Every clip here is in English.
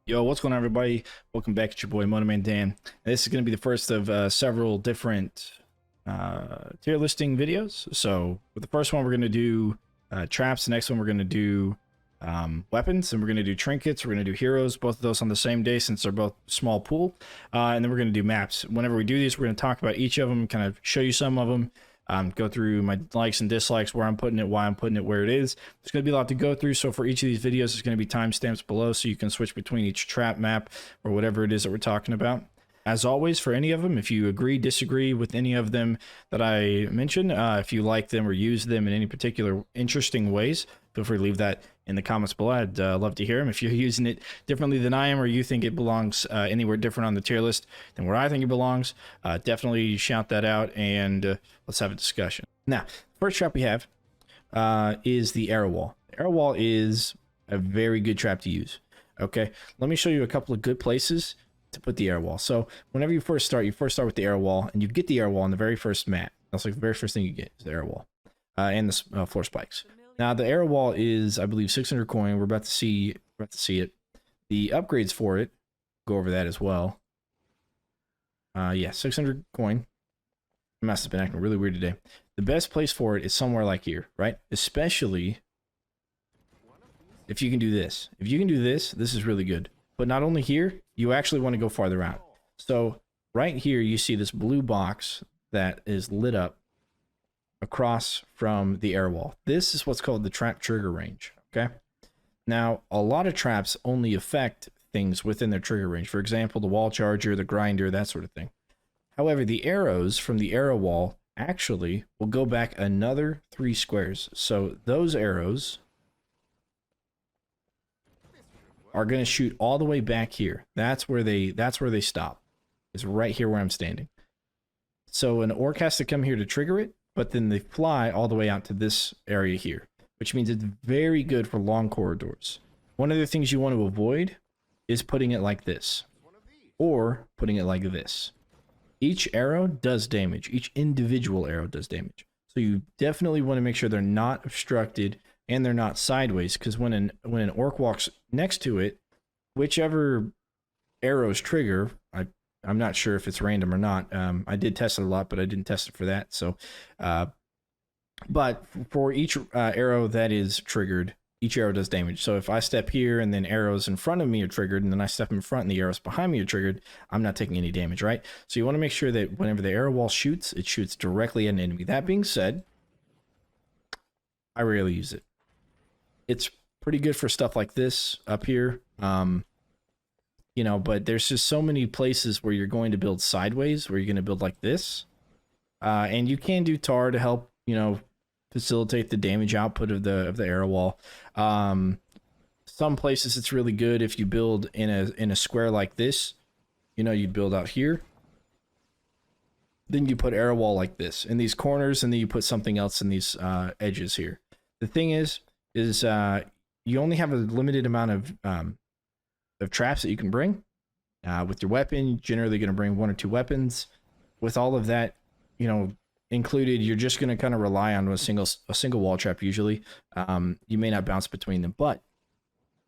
Yo, what's going on, everybody? Welcome back. It's your boy Monoman Dan. This is going to be the first of several different tier listing videos. So, with the first one, we're going to do traps. The next one, we're going to do weapons, and we're going to do trinkets. We're going to do heroes. Both of those on the same day, since they're both small pool. And then we're going to do maps. Whenever we do these, we're going to talk about each of them, kind of show you some of them. Go through my likes and dislikes, where I'm putting it, why I'm putting it where it is. There's going to be a lot to go through, so for each of these videos, there's going to be timestamps below, so you can switch between each trap map or whatever it is that we're talking about. As always, for any of them, if you agree, disagree with any of them that I mentioned, if you like them or use them in any particular interesting ways, feel free to leave that in the comments below. I'd love to hear them. If you're using it differently than I am, or you think it belongs anywhere different on the tier list than where I think it belongs, definitely shout that out, and let's have a discussion. Now, first trap we have is the arrow wall. The arrow wall is a very good trap to use. Okay, let me show you a couple of good places to put the arrow wall. So whenever you first start with the arrow wall, and you get the arrow wall on the very first map. That's like the very first thing you get is the arrow wall and the floor spikes. Now the arrow wall is, I believe, 600 coin. We're about to see it. The upgrades for it, go over that as well. Yeah, 600 coin. My mouse has been acting really weird today. The best place for it is somewhere like here, right? Especially if you can do this. If you can do this, this is really good. But not only here, you actually want to go farther out. So right here, you see this blue box that is lit up across from the air wall. This is what's called the trap trigger range, okay? Now, a lot of traps only affect things within their trigger range. For example, the wall charger, the grinder, that sort of thing. However, the arrows from the arrow wall actually will go back another 3 squares. So those arrows are going to shoot all the way back here. That's where they stop. It's right here where I'm standing. So an orc has to come here to trigger it, but then they fly all the way out to this area here, which means it's very good for long corridors. One of the things you want to avoid is putting it like this, or putting it like this. Each arrow does damage. Each individual arrow does damage. So you definitely want to make sure they're not obstructed and they're not sideways, because when an orc walks next to it, whichever arrows trigger, I'm not sure if it's random or not. I did test it a lot, but I didn't test it for that. So, but for each arrow that is triggered, each arrow does damage. So if I step here and then arrows in front of me are triggered, and then I step in front and the arrows behind me are triggered, I'm not taking any damage, right? So you want to make sure that whenever the arrow wall shoots, it shoots directly at an enemy. That being said, I rarely use it. It's pretty good for stuff like this up here. You know, but there's just so many places where you're going to build sideways, where you're going to build like this. And you can do tar to help, you know, facilitate the damage output of the arrow wall. Some places it's really good if you build in a square like this. You know, you'd build out here. Then you put arrow wall like this in these corners, and then you put something else in these edges here. The thing is you only have a limited amount of traps that you can bring. With your weapon, you're generally going to bring 1 or 2 weapons. With all of that, you know, included, you're just going to kind of rely on a single wall trap usually. You may not bounce between them, but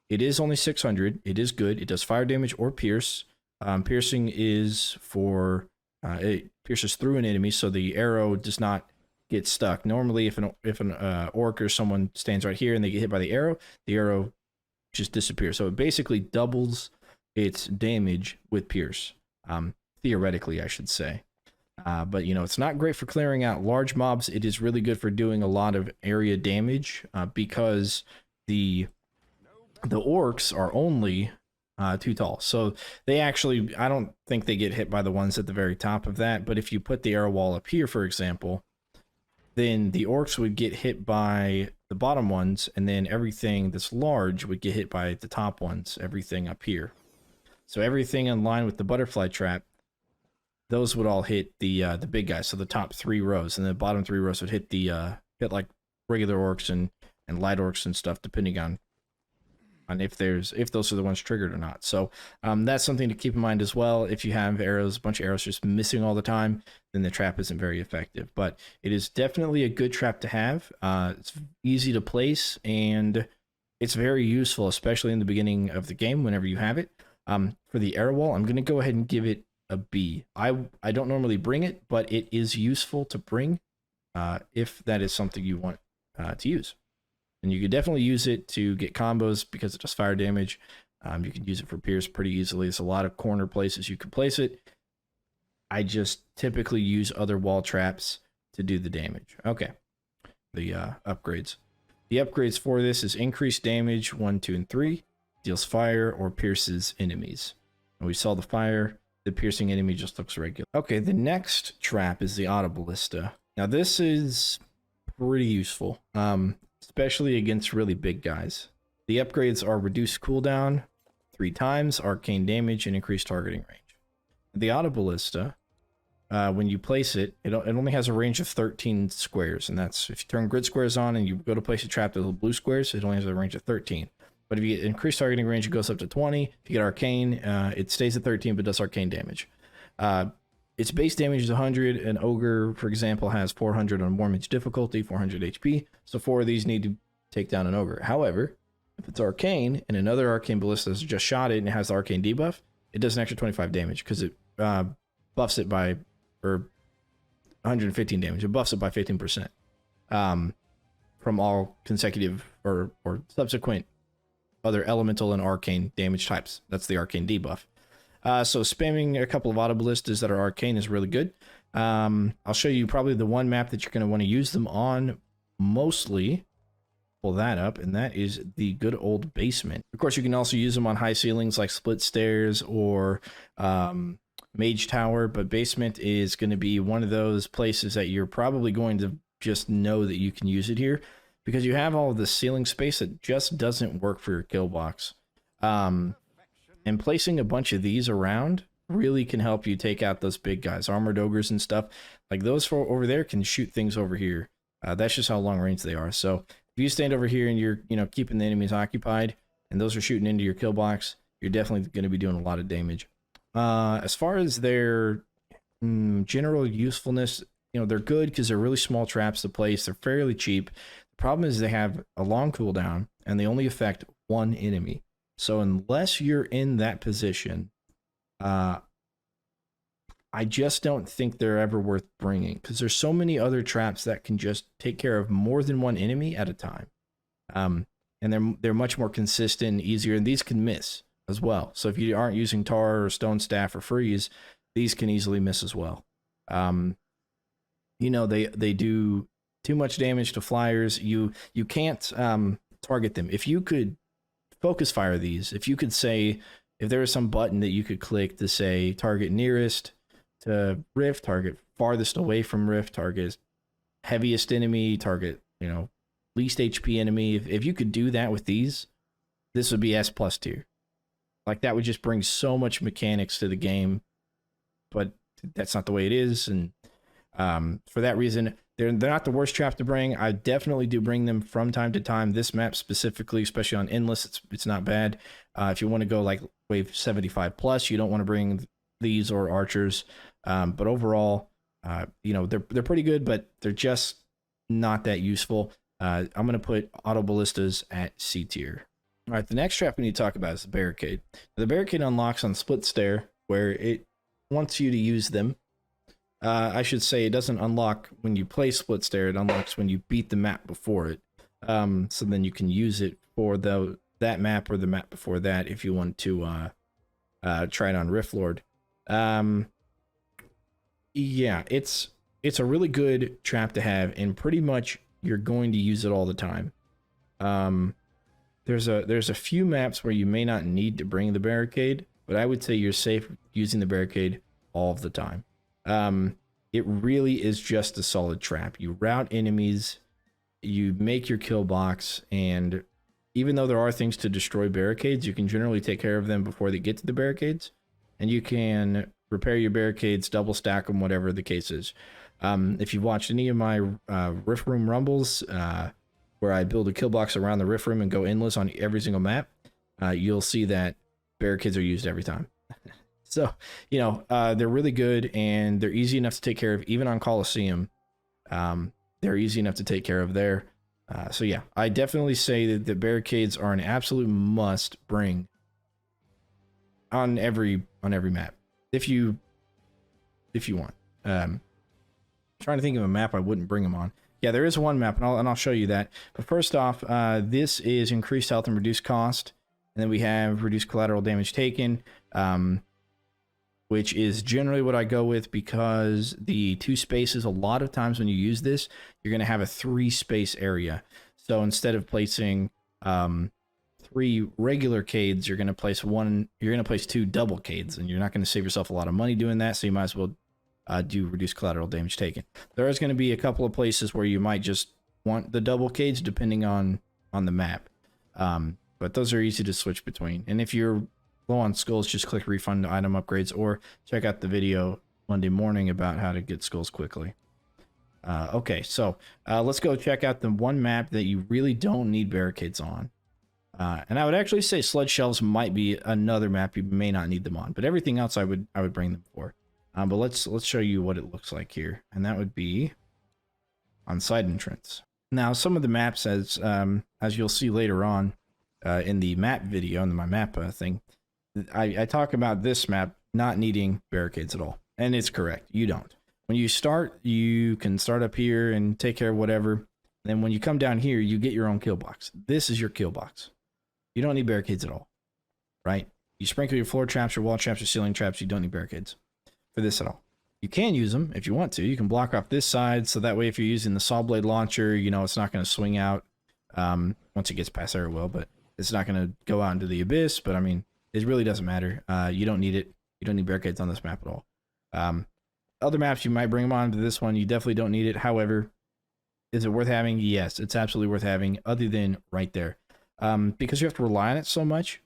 it is only 600. It is good. It does fire damage or pierce. Piercing is for it pierces through an enemy, so the arrow does not get stuck. Normally, if an orc or someone stands right here and they get hit by the arrow just disappears. So it basically doubles its damage with pierce. Theoretically, I should say. But, you know, it's not great for clearing out large mobs. It is really good for doing a lot of area damage because the orcs are only 2 tall. So they actually, I don't think they get hit by the ones at the very top of that. But if you put the arrow wall up here, for example, then the orcs would get hit by the bottom ones, and then everything that's large would get hit by the top ones, everything up here. So everything in line with the butterfly trap, those would all hit the big guys, so the top 3 rows, and the bottom 3 rows would hit hit like regular orcs and light orcs and stuff, depending on if those are the ones triggered or not. So that's something to keep in mind as well. If you have arrows, a bunch of arrows just missing all the time, then the trap isn't very effective. But it is definitely a good trap to have. It's easy to place, and it's very useful, especially in the beginning of the game whenever you have it. For the air wall, I'm going to go ahead and give it a B. I don't normally bring it, but it is useful to bring if that is something you want to use. And you could definitely use it to get combos because it does fire damage. You can use it for pierce pretty easily. There's a lot of corner places you can place it. I just typically use other wall traps to do the damage. Okay, the upgrades. The upgrades for this is increased damage 1, 2, and 3, deals fire or pierces enemies. And we saw the fire, the piercing enemy just looks regular. Okay, the next trap is the Auto Ballista. Now this is pretty useful, especially against really big guys. The upgrades are reduced cooldown 3 times, arcane damage, and increased targeting range. The Auto Ballista, when you place it, it only has a range of 13 squares, and that's if you turn grid squares on and you go to place a trap to the blue squares, it only has a range of 13. But if you get increased targeting range, it goes up to 20. If you get arcane, it stays at 13 but does arcane damage. Its base damage is 100. An ogre, for example, has 400 on war mage difficulty, 400 HP. So 4 of these need to take down an ogre. However, if it's arcane and another arcane ballista has just shot it and it has the arcane debuff, it does an extra 25 damage because it buffs it by, or 115 damage. It buffs it by 15% from all consecutive or subsequent other elemental and arcane damage types. That's the arcane debuff. So spamming a couple of auto ballistas that are arcane is really good. I'll show you probably the one map that you're going to want to use them on mostly. Pull that up, and that is the good old basement. Of course, you can also use them on high ceilings like split stairs or mage tower, but basement is going to be one of those places that you're probably going to just know that you can use it here because you have all of the ceiling space that just doesn't work for your kill box. And placing a bunch of these around really can help you take out those big guys, armored ogres and stuff. Like those four over there can shoot things over here. That's just how long range they are. So if you stand over here and you're, keeping the enemies occupied and those are shooting into your kill box, you're definitely going to be doing a lot of damage. As far as their general usefulness, they're good because they're really small traps to place. They're fairly cheap. The problem is they have a long cooldown and they only affect one enemy. So unless you're in that position, I just don't think they're ever worth bringing because there's so many other traps that can just take care of more than one enemy at a time. And they're much more consistent and easier, and these can miss as well. So if you aren't using tar or stone staff or freeze, these can easily miss as well. They do too much damage to flyers. You can't target them. If you could focus fire these, if you could say, if there was some button that you could click to say target nearest to rift, target farthest away from rift, target heaviest enemy, target least HP enemy, if you could do that with these, this would be S+ tier. Like that would just bring so much mechanics to the game, but that's not the way it is. And for that reason, they're not the worst trap to bring. I definitely do bring them from time to time. This map specifically, especially on Endless, it's not bad. If you want to go like wave 75 plus, you don't want to bring these or archers. But overall, they're pretty good, but they're just not that useful. I'm going to put auto ballistas at C tier. All right, the next trap we need to talk about is the Barricade. The Barricade unlocks on split stair, where it wants you to use them. I should say it doesn't unlock when you play split stair, it unlocks when you beat the map before it. So then you can use it for that map or the map before that if you want to try it on Riftlord. Yeah, it's a really good trap to have, and pretty much you're going to use it all the time. There's a few maps where you may not need to bring the Barricade, but I would say you're safe using the Barricade all of the time. It really is just a solid trap. You route enemies, you make your kill box, and even though there are things to destroy barricades, you can generally take care of them before they get to the barricades, and you can repair your barricades, double stack them, whatever the case is. If you've watched any of my Rift Room Rumbles, where I build a kill box around the Rift Room and go endless on every single map, you'll see that barricades are used every time. So, they're really good and they're easy enough to take care of, even on Coliseum. They're easy enough to take care of there. So yeah, I definitely say that the barricades are an absolute must bring on every map, if you want. Trying to think of a map I wouldn't bring them on. Yeah, there is one map, and I'll show you that. But first off, this is increased health and reduced cost, and then we have reduced collateral damage taken, which is generally what I go with, because the 2 spaces, a lot of times when you use this, you're going to have a 3 space area. So instead of placing 3 regular cades, you're going to place 2 double cades, and you're not going to save yourself a lot of money doing that. So you might as well do reduced collateral damage taken. There is going to be a couple of places where you might just want the double cades depending on the map. But those are easy to switch between. And if you're low on skulls, just click refund item upgrades, or check out the video Monday morning about how to get skulls quickly. Okay, so let's go check out the one map that you really don't need barricades on. And I would actually say sludge shelves might be another map you may not need them on, but everything else I would bring them for. But let's show you what it looks like here, and that would be on side entrance. Now, some of the maps, as you'll see later on in the map video, in my map thing, I talk about this map not needing barricades at all, and it's correct. You don't. When you start, you can start up here and take care of whatever. Then when you come down here, you get your own kill box. This is your kill box. You don't need barricades at all, right? You sprinkle your floor traps, your wall traps, your ceiling traps. You don't need barricades for this at all. You can use them if you want to. You can block off this side, so that way if you're using the saw blade launcher, you know it's not going to swing out. Once it gets past there, it will, but it's not going to go out into the abyss. But I mean, it really doesn't matter. You don't need it. You don't need barricades on this map at all. Other maps, you might bring them on to this one. You definitely don't need it. However, is it worth having? Yes, it's absolutely worth having, other than right there. Because you have to rely on it so much,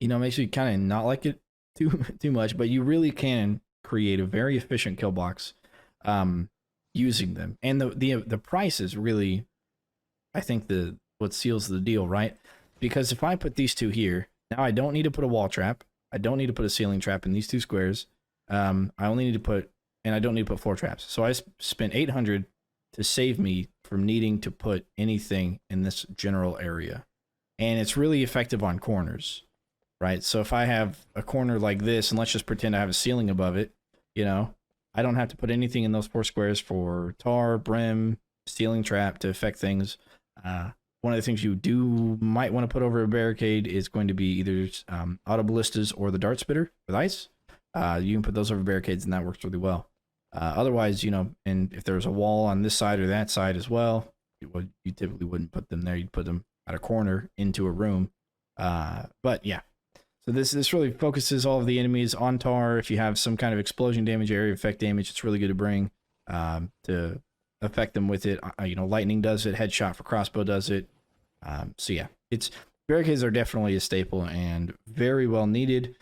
you know, it makes you kind of not like it too much, but you really can create a very efficient kill box using them. And the price is really, I think, what seals the deal, right? Because if I put these 2 here, now I don't need to put a wall trap. I don't need to put a ceiling trap in these 2 squares. I only need to put, and I don't need to put floor traps. So I spent 800 to save me from needing to put anything in this general area. And it's really effective on corners, right? So if I have a corner like this, and let's just pretend I have a ceiling above it, you know, I don't have to put anything in those 4 squares for tar, brim, ceiling trap to affect things. One of the things you might want to put over a barricade is going to be either auto ballistas or the dart spitter with ice. You can put those over barricades, and that works really well. Otherwise, you know, and if there's a wall on this side or that side as well, you typically wouldn't put them there. You'd put them at a corner into a room. But yeah, so this really focuses all of the enemies on tar. If you have some kind of explosion damage, area effect damage, it's really good to bring to affect them with it. You know, lightning does it. Headshot for crossbow does it. So yeah, barricades are definitely a staple and very well needed.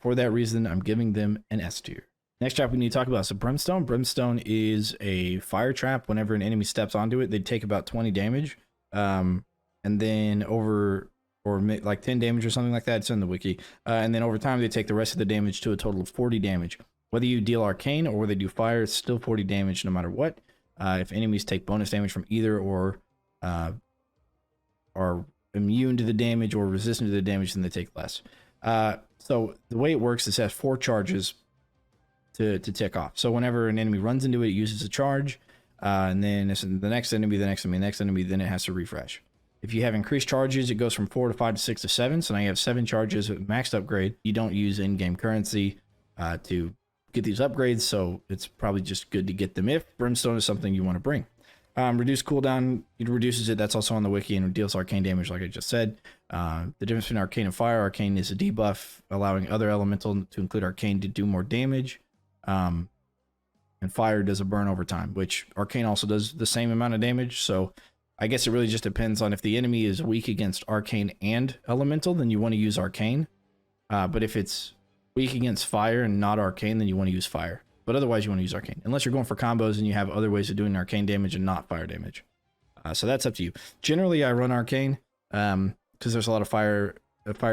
For that reason, I'm giving them an S tier. Next trap we need to talk about is a Brimstone. Brimstone is a fire trap. Whenever an enemy steps onto it, they take about 20 damage. And then like 10 damage or something like that. It's in the wiki. And then over time, they take the rest of the damage to a total of 40 damage. Whether you deal arcane or whether they do fire, it's still 40 damage no matter what. If enemies take bonus damage from either or are immune to the damage or resistant to the damage, then they take less. So the way it works is it has 4 charges to tick off. So whenever an enemy runs into it, it uses a charge, and then it's the next enemy, then it has to refresh. If you have increased charges, it goes from 4 to 5 to 6 to 7. So now you have 7 charges with maxed upgrade. You don't use in-game currency to get these upgrades, so it's probably just good to get them if Brimstone is something you want to bring. Reduce cooldown, it reduces it. That's also on the wiki, and it deals arcane damage, like I just said. The difference between arcane and fire: arcane is a debuff, allowing other elemental, to include arcane, to do more damage. And fire does a burn over time, which arcane also does the same amount of damage. So I guess it really just depends on if the enemy is weak against arcane and elemental, then you want to use arcane. But if it's weak against fire and not arcane, then you want to use fire. But otherwise, you want to use arcane, unless you're going for combos and you have other ways of doing arcane damage and not fire damage. So that's up to you. Generally, I run arcane because there's a lot of fire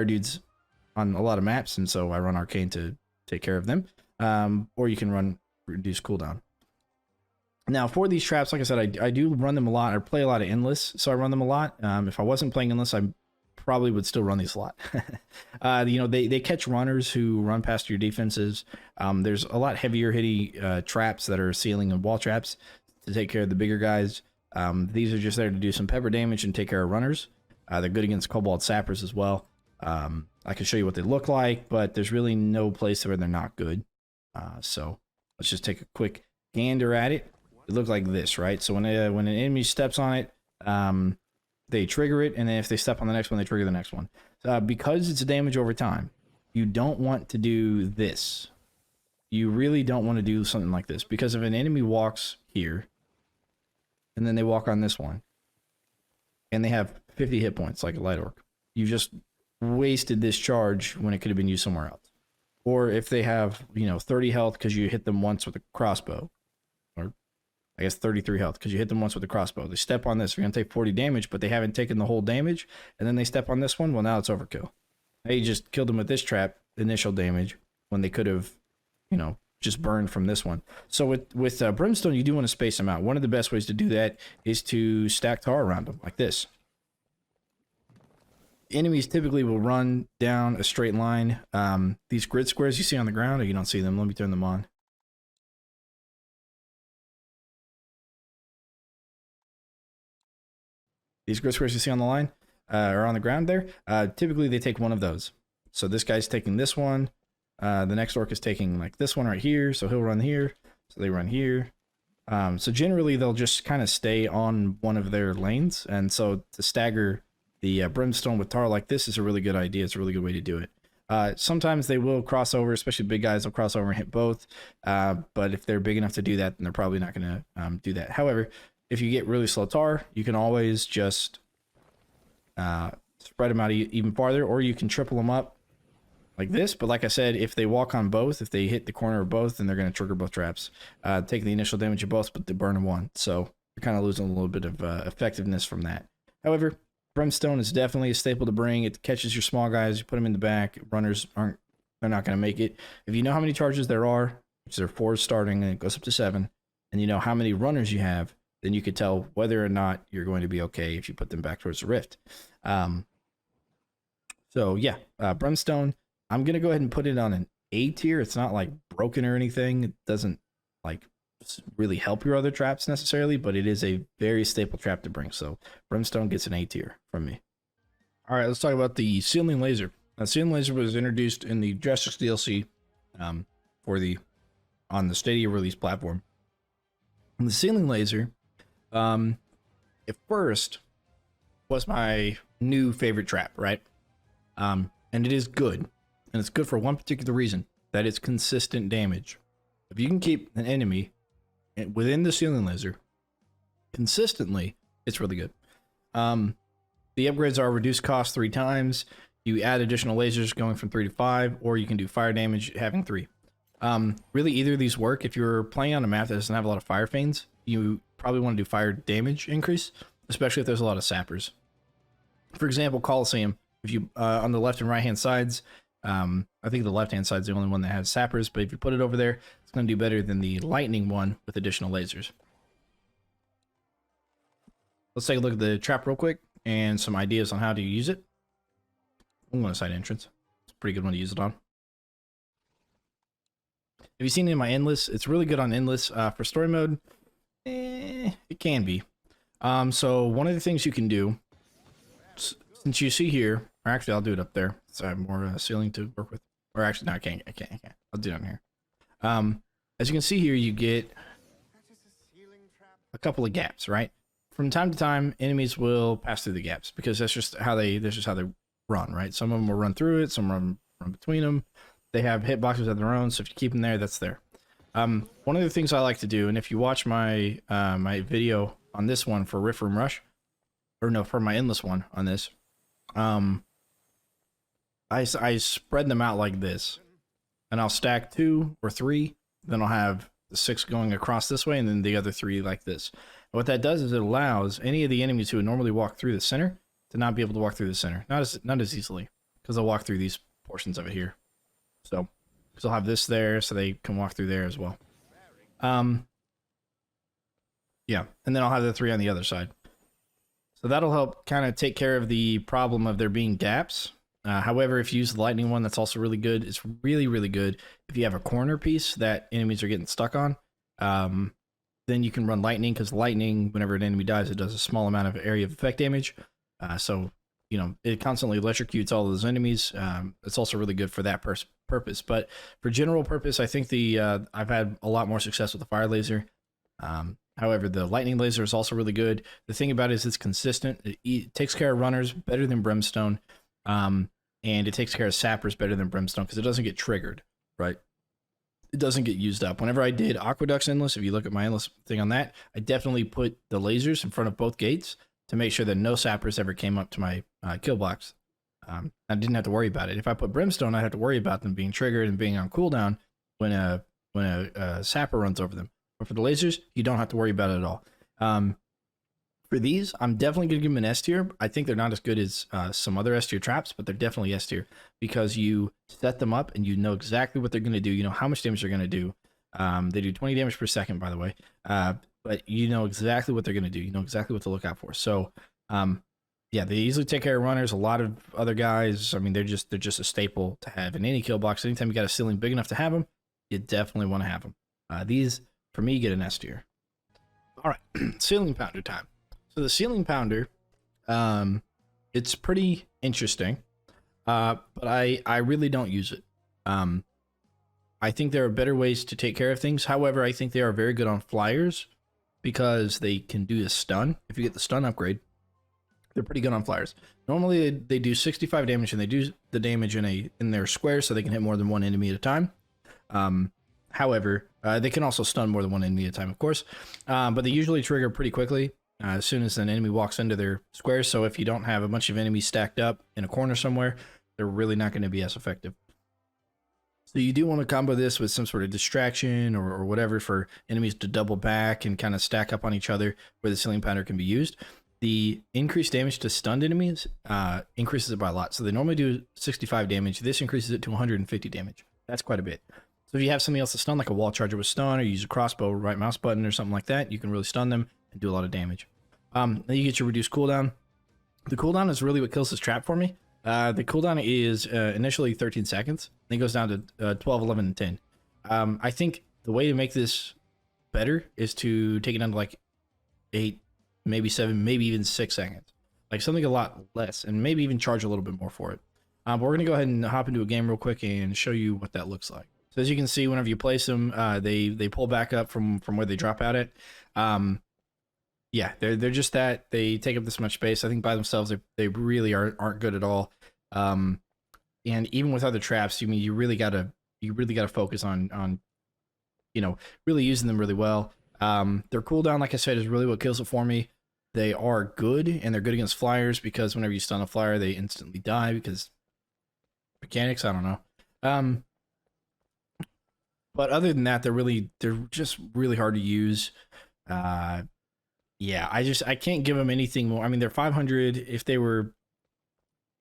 dudes on a lot of maps, and so I run arcane to take care of them. Or you can run reduce cooldown. Now, for these traps, like I said, I do run them a lot. I play a lot of endless, so I run them a lot. If I wasn't playing endless, I probably would still run these a lot. You know, they catch runners who run past your defenses. There's a lot heavier hitty traps that are ceiling and wall traps to take care of the bigger guys. These are just there to do some pepper damage and take care of runners. They're good against Cobalt Sappers as well. I can show you what they look like, but there's really no place where they're not good. So let's just take a quick gander at it. It looks like this, right? So when an enemy steps on it, they trigger it, and then if they step on the next one, they trigger the next one. Because it's damage over time, you don't want to do this. You really don't want to do something like this, because if an enemy walks here, and then they walk on this one, and they have 50 hit points like a light orc, you just wasted this charge when it could have been used somewhere else. Or if they have, you know, 30 health because you hit them once with a crossbow, or I guess 33 health because you hit them once with a crossbow. They step on this, you're going to take 40 damage, but they haven't taken the whole damage, and then they step on this one, well, now it's overkill. Now you just killed them with this trap, initial damage, when they could have, you know, just burned from this one. So with Brimstone, you do want to space them out. One of the best ways to do that is to stack tar around them, like this. Enemies typically will run down a straight line. These grid squares you see on the ground, or you don't see them, let me turn them on. These grid squares you see on the line, or on the ground there, typically they take one of those. So this guy's taking this one. The next orc is taking like this one right here, so he'll run here. So they run here. So generally they'll just kind of stay on one of their lanes, and so to stagger the Brimstone with tar like this is a really good idea. It's a really good way to do it. Sometimes they will cross over, especially big guys will cross over and hit both. But if they're big enough to do that, then they're probably not going to do that. However, if you get really slow tar, you can always just spread them out even farther, or you can triple them up like this. But like I said, if they walk on both, if they hit the corner of both, then they're going to trigger both traps, take the initial damage of both, but they burn them one. So you're kind of losing a little bit of effectiveness from that. However, Brimstone is definitely a staple to bring. It catches your small guys, you put them in the back. Runners they're not going to make it. If you know how many charges there are, which there are 4 starting and it goes up to 7, and you know how many runners you have, then you could tell whether or not you're going to be okay if you put them back towards the rift. So yeah, Brimstone, I'm going to go ahead and put it on an A tier. It's not like broken or anything. It doesn't like really help your other traps necessarily, but it is a very staple trap to bring. So Brimstone gets an A tier from me. All right, let's talk about the Ceiling Laser. Now, Ceiling Laser was introduced in the Justice DLC on the Stadia release platform. And the Ceiling Laser, at first, was my new favorite trap, right? And it is good. And it's good for one particular reason, that it's consistent damage. If you can keep an enemy within the Ceiling Laser consistently, it's really good. The upgrades are reduced cost 3 times. You add additional lasers going from 3 to 5, or you can do fire damage having 3. Really, either of these work. If you're playing on a map that doesn't have a lot of fire feigns, you probably want to do fire damage increase, especially if there's a lot of sappers. For example, Coliseum, if you on the left and right hand sides, I think the left hand side is the only one that has sappers, but if you put it over there, it's going to do better than the lightning one with additional lasers. Let's take a look at the trap real quick and some ideas on how to use it. I'm going to side entrance. It's a pretty good one to use it on. Have you seen it in my endless? It's really good on endless. For story mode, it can be. So one of the things you can do, since you see here, or actually I'll do it up there, so I have more ceiling to work with. Or actually, no, I can't. I'll do it down here. As you can see here, you get a couple of gaps, right? From time to time, enemies will pass through the gaps because that's just how they run, right? Some of them will run through it, some run between them. They have hitboxes of their own, so if you keep them there, that's there. One of the things I like to do, and if you watch my my video on this one for Rift Room Rush, or no, for my endless one on this, I spread them out like this, and I'll stack 2 or 3, then I'll have the 6 going across this way, and then the other 3 like this. And what that does is it allows any of the enemies who would normally walk through the center to not be able to walk through the center, not as easily, because they'll walk through these portions of it here. So, because I'll have this there, so they can walk through there as well. Yeah, and then I'll have the 3 on the other side. So that'll help kind of take care of the problem of there being gaps. However, if you use the lightning one, that's also really good. It's really, really good if you have a corner piece that enemies are getting stuck on. Then you can run lightning, because lightning, whenever an enemy dies, it does a small amount of area of effect damage. So, you know, it constantly electrocutes all of those enemies. It's also really good for that purpose. But for general purpose, I think I've had a lot more success with the fire laser. However, the lightning laser is also really good. The thing about it is it's consistent. It takes care of runners better than Brimstone. And it takes care of sappers better than Brimstone because it doesn't get triggered, right? It doesn't get used up. Whenever I did Aqueduct's Endless, if you look at my Endless thing on that, I definitely put the lasers in front of both gates to make sure that no sappers ever came up to my kill box. I didn't have to worry about it. If I put Brimstone, I have to worry about them being triggered and being on cooldown when a sapper runs over them. But for the lasers, you don't have to worry about it at all. For these, I'm definitely going to give them an S tier. I think they're not as good as some other S tier traps, but they're definitely S tier because you set them up and you know exactly what they're going to do. You know how much damage they're going to do. They do 20 damage per second, by the way. But you know exactly what they're going to do. You know exactly what to look out for. So, yeah, they easily take care of runners. A lot of other guys, I mean, they're just a staple to have in any kill box. Anytime you got a ceiling big enough to have them, you definitely want to have them. These, for me, get an S tier. All right, ceiling pounder time. So the ceiling pounder, it's pretty interesting, but I really don't use it. I think there are better ways to take care of things. However, I think they are very good on flyers because they can do the stun. If you get the stun upgrade, they're pretty good on flyers. Normally they do 65 damage and they do the damage in their square so they can hit more than one enemy at a time. However, they can also stun more than one enemy at a time, of course, but they usually trigger pretty quickly. As soon as an enemy walks into their square, so if you don't have a bunch of enemies stacked up in a corner somewhere, they're really not going to be as effective. So you do want to combo this with some sort of distraction or whatever for enemies to double back and kind of stack up on each other where the ceiling pounder can be used. The increased damage to stunned enemies increases it by a lot. So they normally do 65 damage. This increases it to 150 damage. That's quite a bit. So if you have something else to stun, like a wall charger with stun, or you use a crossbow, right mouse button, or something like that, you can really stun them and do a lot of damage. Then you get your reduced cooldown. The cooldown is really what kills this trap for me. The cooldown is initially 13 seconds. Then it goes down to 12, 11, and 10. I think the way to make this better is to take it down to like 8, maybe 7, maybe even 6 seconds. Like something a lot less, and maybe even charge a little bit more for it. But we're going to go ahead and hop into a game real quick and show you what that looks like. So as you can see, whenever you place them, they pull back up from where they drop out at. Yeah, they're just that. They take up this much space. I think by themselves, they really aren't good at all. And even with other traps, you really gotta focus on you know, really using them really well. Their cooldown, like I said, is really what kills it for me. They are good, and they're good against flyers because whenever you stun a flyer, they instantly die because mechanics. I don't know. But other than that, they're just really hard to use. Yeah, I can't give them anything more. I mean, they're 500. If they were,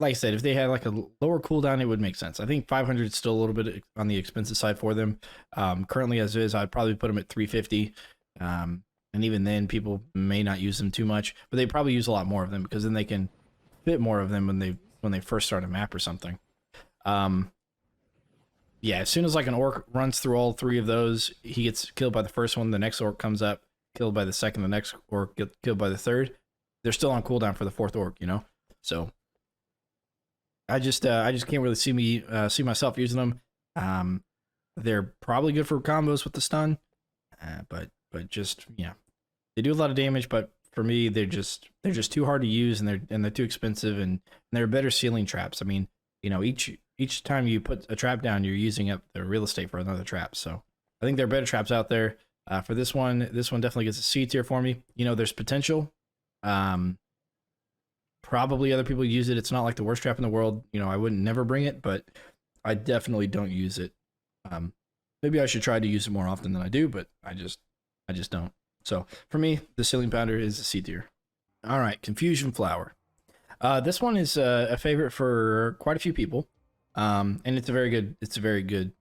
like I said, if they had like a lower cooldown, it would make sense. I think 500 is still a little bit on the expensive side for them. Currently as is, I'd probably put them at 350. And even then, people may not use them too much, but they probably use a lot more of them because then they can fit more of them when they first start a map or something. Yeah, as soon as like an orc runs through all 3 of those, he gets killed by the first one. The next orc comes up, killed by the second. The next orc gets killed by the third. They're still on cooldown for the 4th orc, you know. So I just can't really see myself using them. They're probably good for combos with the stun, but just yeah, they do a lot of damage. But for me, they're just too hard to use, and they're too expensive, and they're better ceiling traps. I mean, you know, each time you put a trap down, you're using up the real estate for another trap. So I think there are better traps out there. For this one definitely gets a C tier for me. You know, there's potential. Probably other people use it. It's not like the worst trap in the world. You know, I wouldn't never bring it, but I definitely don't use it. Maybe I should try to use it more often than I do, but I just don't. So for me, the ceiling pounder is a C tier. All right, Confusion Flower. This one is a favorite for quite a few people. And it's a very good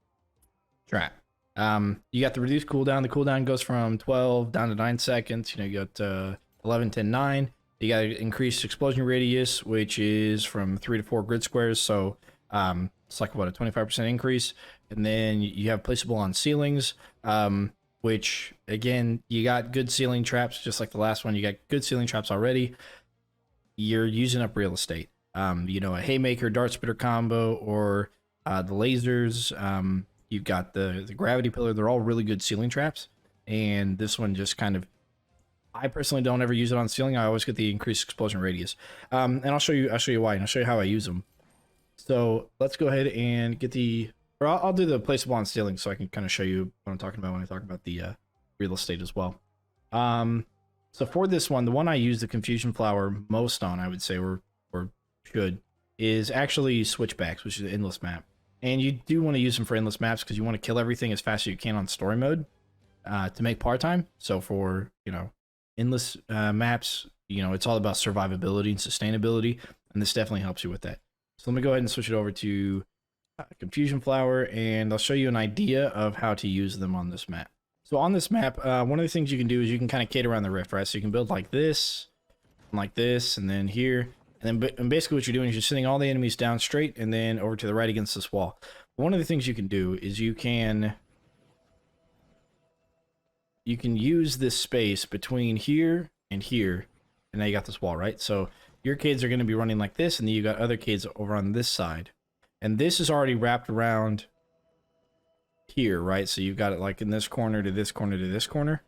trap. You got the reduced cooldown. The cooldown goes from 12 down to 9 seconds. You know, you got 11, 10, 9. You got increased explosion radius, which is from 3 to 4 grid squares. So it's like what, a 25% increase. And then you have placeable on ceilings, which again, you got good ceiling traps, just like the last one. You got good ceiling traps already. You're using up real estate. You know, a Haymaker, Dart Spitter combo, or the lasers. You've got the gravity pillar. They're all really good ceiling traps. And this one just kind of, I personally don't ever use it on ceiling. I always get the increased explosion radius. And I'll show you why, and I'll show you how I use them. So let's go ahead and get the, or I'll do the placeable on ceiling so I can kind of show you what I'm talking about when I talk about the real estate as well. So for this one, the one I use the Confusion Flower most on, I would say, or should, is actually Switchbacks, which is an endless map. And you do want to use them for endless maps because you want to kill everything as fast as you can on story mode to make par time. So for, you know, endless maps, you know, it's all about survivability and sustainability, and this definitely helps you with that. So let me go ahead and switch it over to Confusion Flower, and I'll show you an idea of how to use them on this map. So on this map, one of the things you can do is you can kind of cater around the rift, right? So you can build like this, and then here. And basically what you're doing is you're sending all the enemies down straight and then over to the right against this wall. One of the things you can do is you can use this space between here, and now you got this wall, right? So your kids are going to be running like this, and then you got other kids over on this side. And this is already wrapped around here, right? So you've got it like in this corner to this corner to this corner,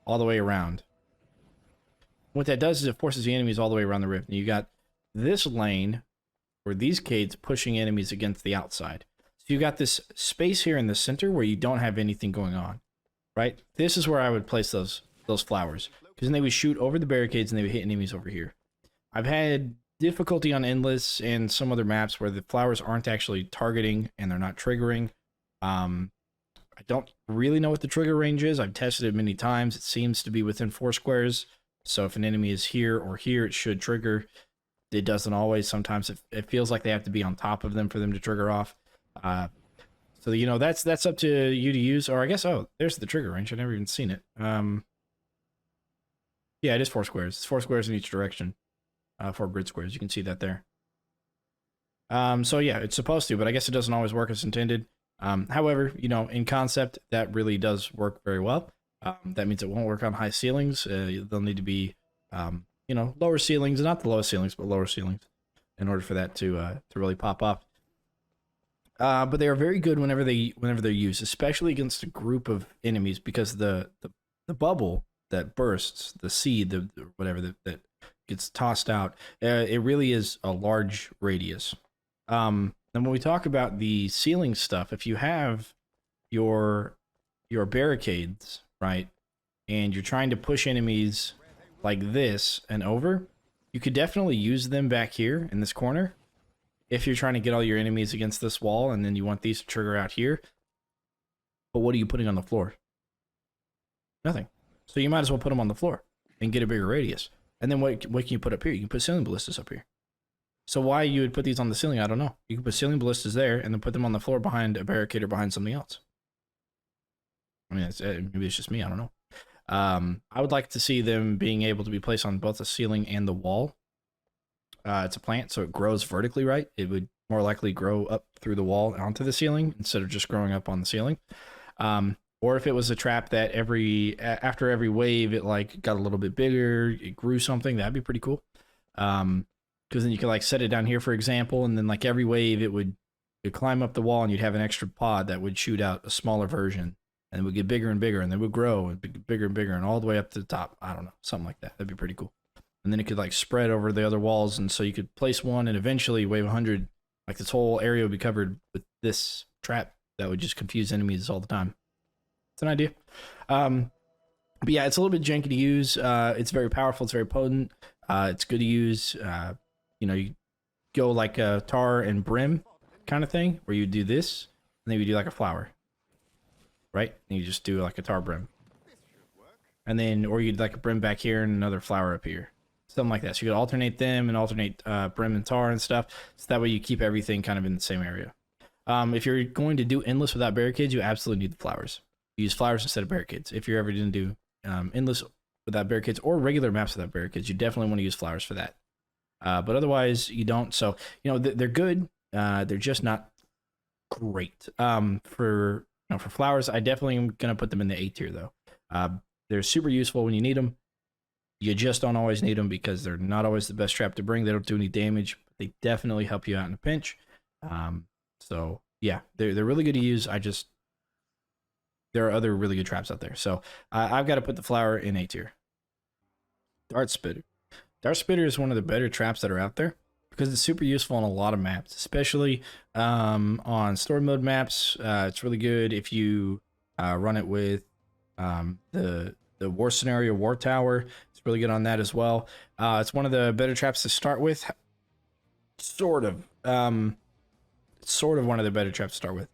all the way around. What that does is it forces the enemies all the way around the rift. And you got this lane where these kids pushing enemies against the outside. So you got this space here in the center where you don't have anything going on, right? This is where I would place those flowers, because then they would shoot over the barricades and they would hit enemies over here. I've had difficulty on Endless and some other maps where the flowers aren't actually targeting and they're not triggering. I don't really know what the trigger range is. I've tested it many times. It seems to be within 4 squares. So if an enemy is here or here, it should trigger. It doesn't always. Sometimes it feels like they have to be on top of them for them to trigger off. So, you know, that's up to you to use. Or I guess, oh, there's the trigger range. I've never even seen it. Yeah, it is 4 squares. It's 4 squares in each direction. 4 grid squares. You can see that there. So yeah, it's supposed to, but I guess it doesn't always work as intended. However, you know, in concept, that really does work very well. That means it won't work on high ceilings. They'll need to be, you know, lower ceilings, not the lowest ceilings, but lower ceilings, in order for that to really pop off. But they are very good whenever they're used, especially against a group of enemies, because the bubble that bursts, the seed, the whatever that gets tossed out, it really is a large radius. And when we talk about the ceiling stuff, if you have your barricades, right, and you're trying to push enemies like this and over, you could definitely use them back here in this corner if you're trying to get all your enemies against this wall, and then you want these to trigger out here. But what are you putting on the floor? Nothing. So you might as well put them on the floor and get a bigger radius. And then what can you put up here? You can put ceiling ballistas up here. So why you would put these on the ceiling, I don't know. You can put ceiling ballistas there and then put them on the floor behind a barricade or behind something else. I mean, maybe it's just me. I don't know. I would like to see them being able to be placed on both the ceiling and the wall. It's a plant, so it grows vertically, right? It would more likely grow up through the wall onto the ceiling instead of just growing up on the ceiling. Or if it was a trap that after every wave, it like got a little bit bigger, it grew something, that'd be pretty cool. Because then you could like set it down here, for example, and then like every wave, it'd climb up the wall and you'd have an extra pod that would shoot out a smaller version. And it would get bigger and bigger, and they would grow and bigger and bigger, and all the way up to the top. I don't know, something like that. That'd be pretty cool. And then it could like spread over the other walls, and so you could place one, and eventually wave 100, like this whole area would be covered with this trap that would just confuse enemies all the time. It's an idea. But yeah, it's a little bit janky to use. It's very powerful. It's very potent. It's good to use. You know, you go like a tar and brim kind of thing, where you do this, and then you do like a flower. Right? And you just do like a tar brim. And then, or you'd like a brim back here and another flower up here. Something like that. So you could alternate them and alternate brim and tar and stuff. So that way you keep everything kind of in the same area. If you're going to do endless without barricades, you absolutely need the flowers. You use flowers instead of barricades. If you're ever going to do endless without barricades, or regular maps without barricades, you definitely want to use flowers for that. But otherwise, you don't. So, you know, they're good. They're just not great. For for flowers, I definitely am gonna put them in the A tier though. They're super useful when you need them. You just don't always need them because they're not always the best trap to bring. They don't do any damage, but they definitely help you out in a pinch. So yeah, they're really good to use. There are other really good traps out there. So I've got to put the flower in A tier. Dart Spitter. Dart Spitter is one of the better traps that are out there because it's super useful on a lot of maps, especially on story mode maps. It's really good if you run it with the war scenario, war tower. It's really good on that as well. It's one of the better traps to start with. Sort of one of the better traps to start with.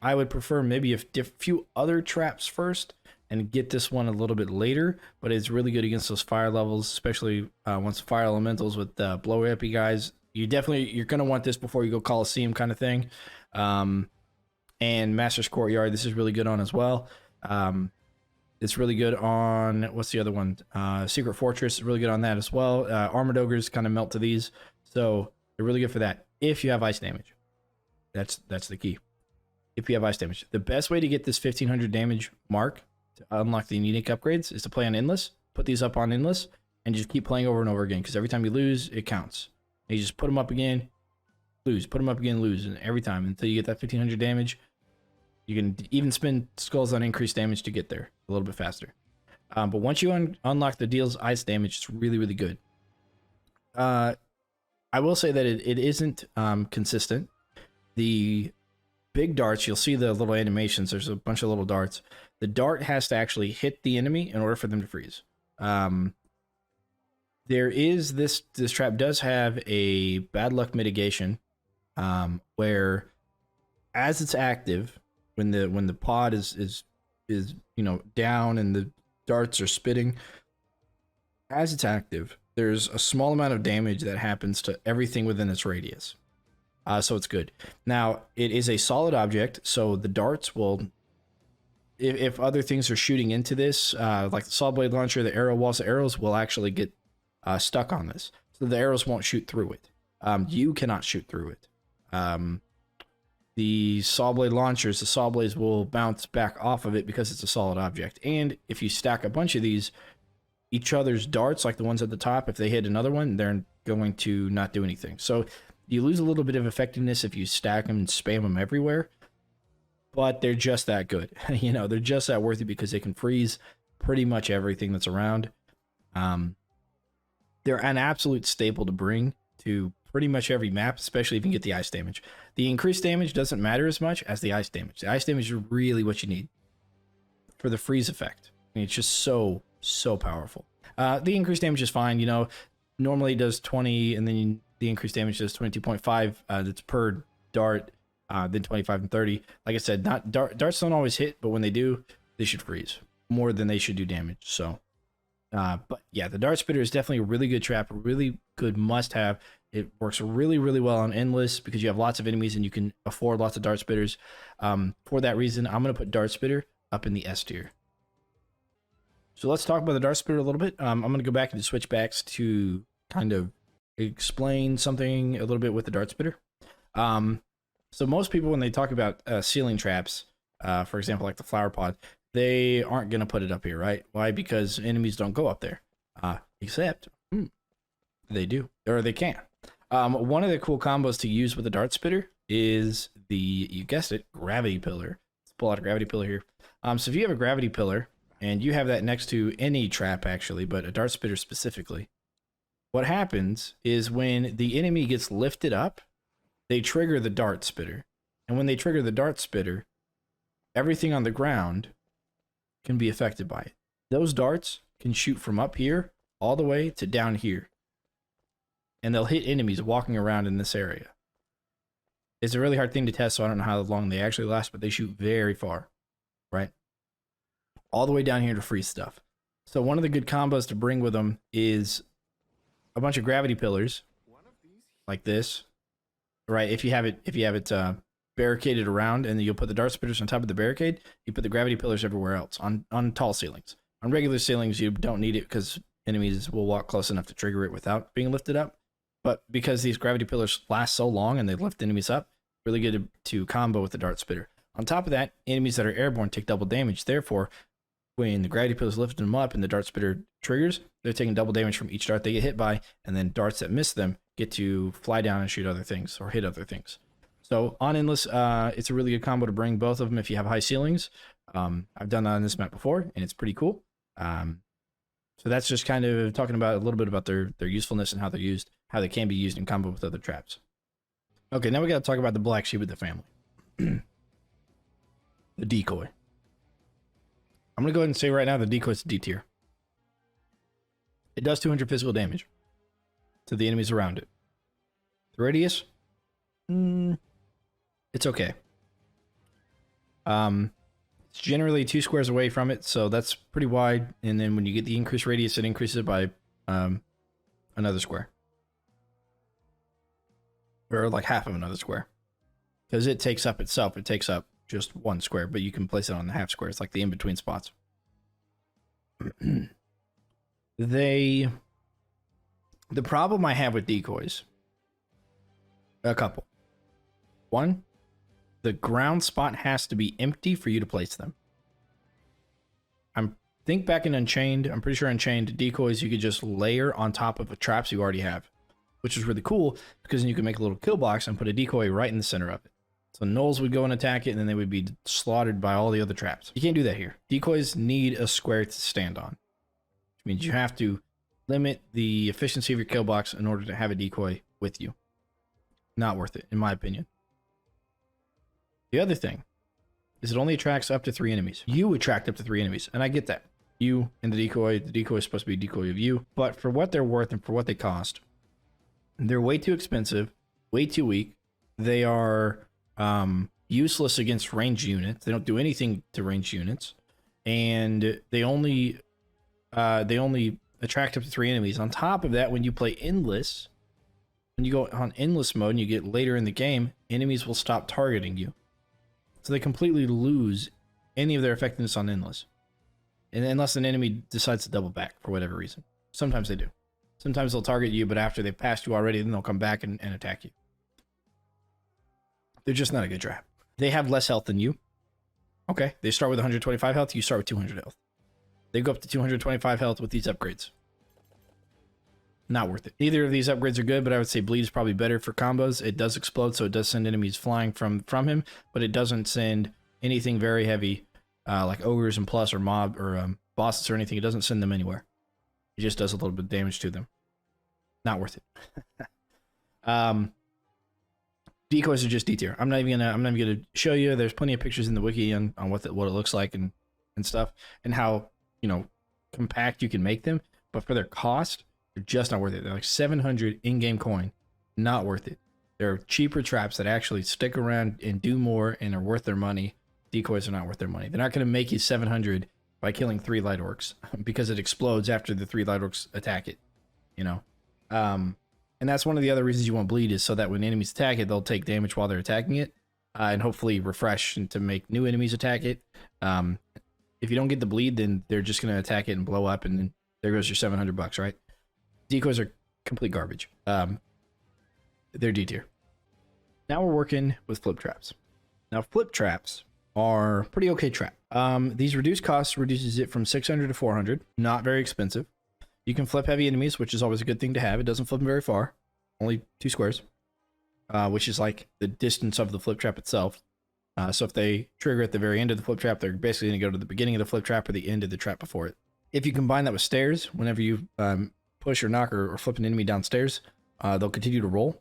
I would prefer maybe a few other traps first and get this one a little bit later, but it's really good against those fire levels, especially once fire elementals with blow epi guys. You're gonna want this before you go Coliseum kind of thing. And Master's Courtyard, this is really good on as well. It's really good on, what's the other one? Secret Fortress is really good on that as well. Armored Ogres kind of melt to these, so they're really good for that if you have ice damage. That's the key. If you have ice damage, the best way to get this 1500 damage mark to unlock the unique upgrades is to play on Endless. Put these up on Endless and just keep playing over and over again, because every time you lose, it counts. And you just put them up again, lose, put them up again, lose, and every time until you get that 1500 damage. You can even spend skulls on increased damage to get there a little bit faster. But once you unlock the deals ice damage, it's really, really good. I will say that it isn't consistent. The big darts, you'll see the little animations. There's a bunch of little darts. The dart has to actually hit the enemy in order for them to freeze. There is this trap does have a bad luck mitigation, where as it's active, when the pod is down and the darts are spitting, as it's active, there's a small amount of damage that happens to everything within its radius. So it's good. Now, it is a solid object, so the darts will, if other things are shooting into this, like the saw blade launcher, the arrow walls, the arrows will actually get stuck on this. So the arrows won't shoot through it. You cannot shoot through it. The saw blade launchers, the saw blades will bounce back off of it because it's a solid object. And if you stack a bunch of these, each other's darts, like the ones at the top, if they hit another one, they're going to not do anything. So you lose a little bit of effectiveness if you stack them and spam them everywhere, but they're just that good. They're just that worthy because they can freeze pretty much everything that's around. They're an absolute staple to bring to pretty much every map, especially if you can get the ice damage. The increased damage doesn't matter as much as the ice damage. The ice damage is really what you need for the freeze effect. I mean, it's just so powerful. The increased damage is fine. Normally it does 20, and then the increased damage does 22.5. That's per dart. Then 25 and 30. Like I said, darts don't always hit, but when they do, they should freeze more than they should do damage. So, but yeah, the dart spitter is definitely a really good trap, a really good must-have. It works really, really well on Endless because you have lots of enemies and you can afford lots of dart spitters. For that reason, I'm going to put dart spitter up in the S tier. So let's talk about the dart spitter a little bit. I'm going to go back and switch backs to kind of explain something a little bit with the dart spitter. So most people, when they talk about ceiling traps, for example, like the flower pod, they aren't going to put it up here, right? Why? Because enemies don't go up there. Except they do, or they can. One of the cool combos to use with the dart spitter is you guessed it, gravity pillar. Let's pull out a gravity pillar here. So if you have a gravity pillar and you have that next to any trap actually, but a dart spitter specifically, what happens is when the enemy gets lifted up, they trigger the dart spitter. And when they trigger the dart spitter, everything on the ground can be affected by it. Those darts can shoot from up here all the way to down here. And they'll hit enemies walking around in this area. It's a really hard thing to test, so I don't know how long they actually last, but they shoot very far, right? All the way down here to freeze stuff. So one of the good combos to bring with them is a bunch of gravity pillars like this, right? If you have it barricaded around, and then you'll put the dart spitters on top of the barricade, you put the gravity pillars everywhere else on tall ceilings. On regular ceilings, you don't need it because enemies will walk close enough to trigger it without being lifted up. But because these gravity pillars last so long and they lift enemies up, really good to combo with the dart spitter. On top of that, enemies that are airborne take double damage. Therefore, when the gravity pillars lift them up and the dart spitter triggers, they're taking double damage from each dart they get hit by, and then darts that miss them get to fly down and shoot other things or hit other things. So on Endless, it's a really good combo to bring both of them if you have high ceilings. I've done that on this map before, and it's pretty cool. So that's just kind of talking about a little bit about their usefulness and how they're used, how they can be used in combo with other traps. Okay, now we got to talk about the black sheep of the family. The Decoy. I'm going to go ahead and say right now the Decoy is D tier. It does 200 physical damage to the enemies around it. The radius? It's okay. It's generally 2 squares away from it, so that's pretty wide. And then when you get the increased radius, it increases it by another square. Or like half of another square. Because it takes up itself, it takes up just 1 square, but you can place it on the half square. It's like the in-between spots. The problem I have with decoys, a couple. One, the ground spot has to be empty for you to place them. Think back in Unchained. I'm pretty sure Unchained decoys you could just layer on top of the traps you already have, which is really cool because then you can make a little kill box and put a decoy right in the center of it. So gnolls would go and attack it, and then they would be slaughtered by all the other traps. You can't do that here. Decoys need a square to stand on, which means you have to limit the efficiency of your kill box in order to have a decoy with you. Not worth it, in my opinion. The other thing is it only attracts up to 3 enemies. You attract up to 3 enemies, and I get that. You and the decoy is supposed to be a decoy of you, but for what they're worth and for what they cost, they're way too expensive, way too weak. They are useless against ranged units. They don't do anything to ranged units, and they only attract up to 3 enemies. On top of that, when you play endless, when you go on endless mode and you get later in the game, enemies will stop targeting you. So they completely lose any of their effectiveness on endless. And unless an enemy decides to double back for whatever reason. Sometimes they do. Sometimes they'll target you, but after they've passed you already, then they'll come back and attack you. They're just not a good trap. They have less health than you. Okay, they start with 125 health, you start with 200 health. They go up to 225 health with these upgrades. Not worth it. Neither of these upgrades are good, but I would say Bleed is probably better for combos. It does explode, so it does send enemies flying from him, but it doesn't send anything very heavy, like ogres and plus or mob or bosses or anything. It doesn't send them anywhere. It just does a little bit of damage to them. Not worth it. Decoys are just D tier. I'm not even gonna show you. There's plenty of pictures in the wiki on what it looks like and stuff, and how, you know, compact you can make them. But for their cost, they're just not worth it. They're like 700 in-game coin. Not worth it. There are cheaper traps that actually stick around and do more and are worth their money. Decoys are not worth their money. They're not going to make you 700 by killing 3 light orcs because it explodes after the 3 light orcs attack it. You know, and that's one of the other reasons you want Bleed, is so that when enemies attack it, they'll take damage while they're attacking it, and hopefully refresh and to make new enemies attack it. If you don't get the Bleed, then they're just going to attack it and blow up, and then there goes your $700, right? Decoys are complete garbage. They're D tier. Now we're working with flip traps. Now flip traps are pretty okay trap. These reduced costs reduces it from 600 to 400. Not very expensive. You can flip heavy enemies, which is always a good thing to have. It doesn't flip them very far. Only 2 squares, which is like the distance of the flip trap itself. So if they trigger at the very end of the flip trap, they're basically going to go to the beginning of the flip trap or the end of the trap before it. If you combine that with stairs, whenever you push or knock or flip an enemy downstairs, they'll continue to roll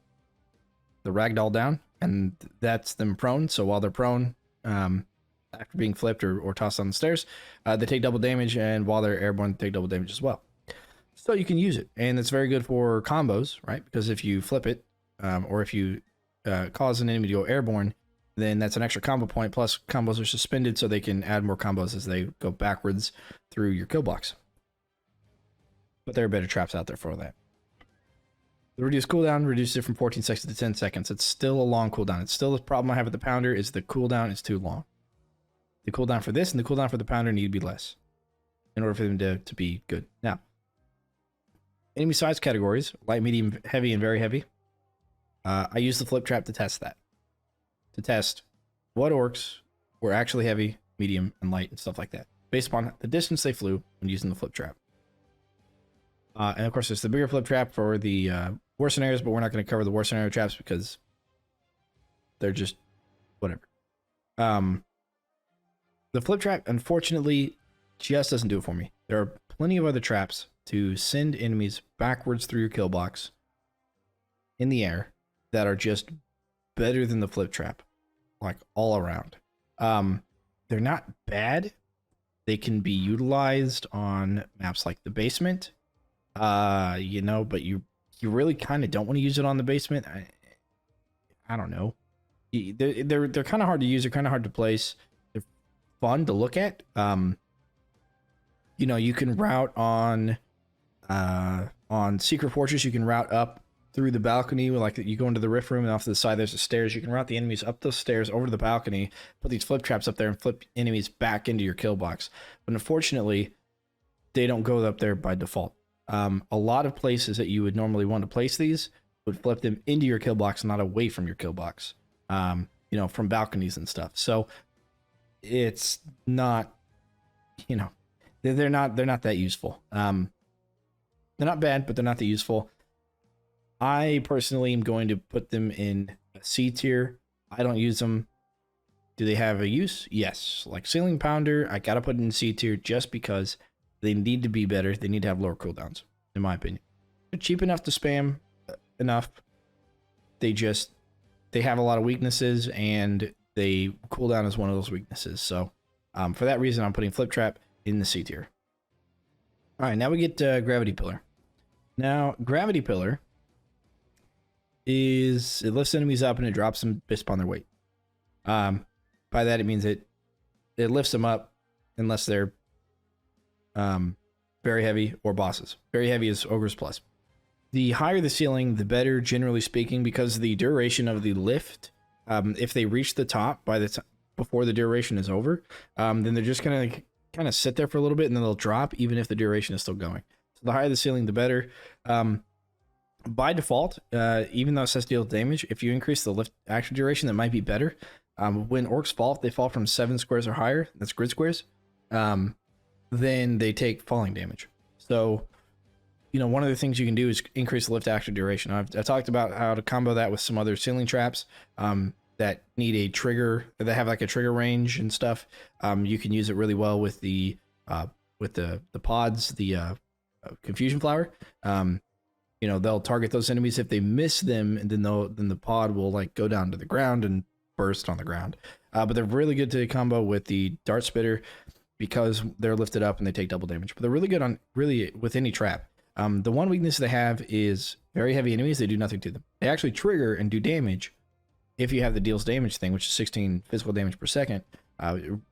the ragdoll down, and that's them prone. So while they're prone, after being flipped or tossed on the stairs, they take double damage, and while they're airborne, they take double damage as well. So you can use it, and it's very good for combos, right? Because if you flip it, or if you cause an enemy to go airborne, then that's an extra combo point, plus combos are suspended, so they can add more combos as they go backwards through your kill box. But there are better traps out there for that. The reduced cooldown reduces it from 14 seconds to 10 seconds. It's still a long cooldown. It's still the problem I have with the Pounder, is the cooldown is too long. The cooldown for this and the cooldown for the Pounder need to be less. in order for them to be good. Now, enemy size categories: light, medium, heavy, and very heavy. I use the flip trap to test that. To test what orcs were actually heavy, medium, and light, and stuff like that, based upon the distance they flew when using the flip trap. And of course, there's the bigger flip trap for the war scenarios, but we're not going to cover the war scenario traps because they're just whatever. The flip trap, unfortunately, just doesn't do it for me. There are plenty of other traps to send enemies backwards through your kill box in the air that are just better than the flip trap, like all around. They're not bad. They can be utilized on maps like the basement, you know, but you really kind of don't want to use it on the basement. I don't know. They're kind of hard to use. They're kind of hard to place. They're fun to look at. You know, you can route on Secret Fortress. You can route up through the balcony, like you go into the rift room, and off to the side there's the stairs. You can route the enemies up those stairs over to the balcony, put these flip traps up there, and flip enemies back into your kill box. But unfortunately, they don't go up there by default. A lot of places that you would normally want to place these would flip them into your kill box, not away from your kill box. You know, from balconies and stuff. So it's not, you know, they're not that useful. They're not bad, but they're not that useful. I personally am going to put them in a C tier. I don't use them. Do they have a use? Yes. Like Ceiling Pounder, I gotta put it in C tier just because they need to be better. They need to have lower cooldowns, in my opinion. They're cheap enough to spam enough. They have a lot of weaknesses, and they cooldown is one of those weaknesses. So for that reason, I'm putting Flip Trap in the C tier. All right, now we get Gravity Pillar. Now, Gravity Pillar it lifts enemies up and it drops them based upon their weight. By that, it means it lifts them up unless they're very heavy or bosses. Very heavy is Ogres Plus. The higher the ceiling, the better, generally speaking, because the duration of the lift, if they reach the top before the duration is over, then they're just gonna kind of sit there for a little bit, and then they'll drop even if the duration is still going. So the higher the ceiling, the better. By default, even though it says deal damage, if you increase the lift action duration, that might be better. When orcs fall, if they fall from 7 squares or higher, that's grid squares, then they take falling damage. So, you know, one of the things you can do is increase the lift action duration. I've talked about how to combo that with some other ceiling traps that need a trigger, that have like a trigger range and stuff. You can use it really well with the pods, the confusion flower. You know, they'll target those enemies. If they miss them, and then the pod will like go down to the ground and burst on the ground. But they're really good to combo with the dart spitter because they're lifted up and they take double damage. But they're really good on with any trap. The one weakness they have is very heavy enemies. They do nothing to them. They actually trigger and do damage if you have the deals damage thing, which is 16 physical damage per second,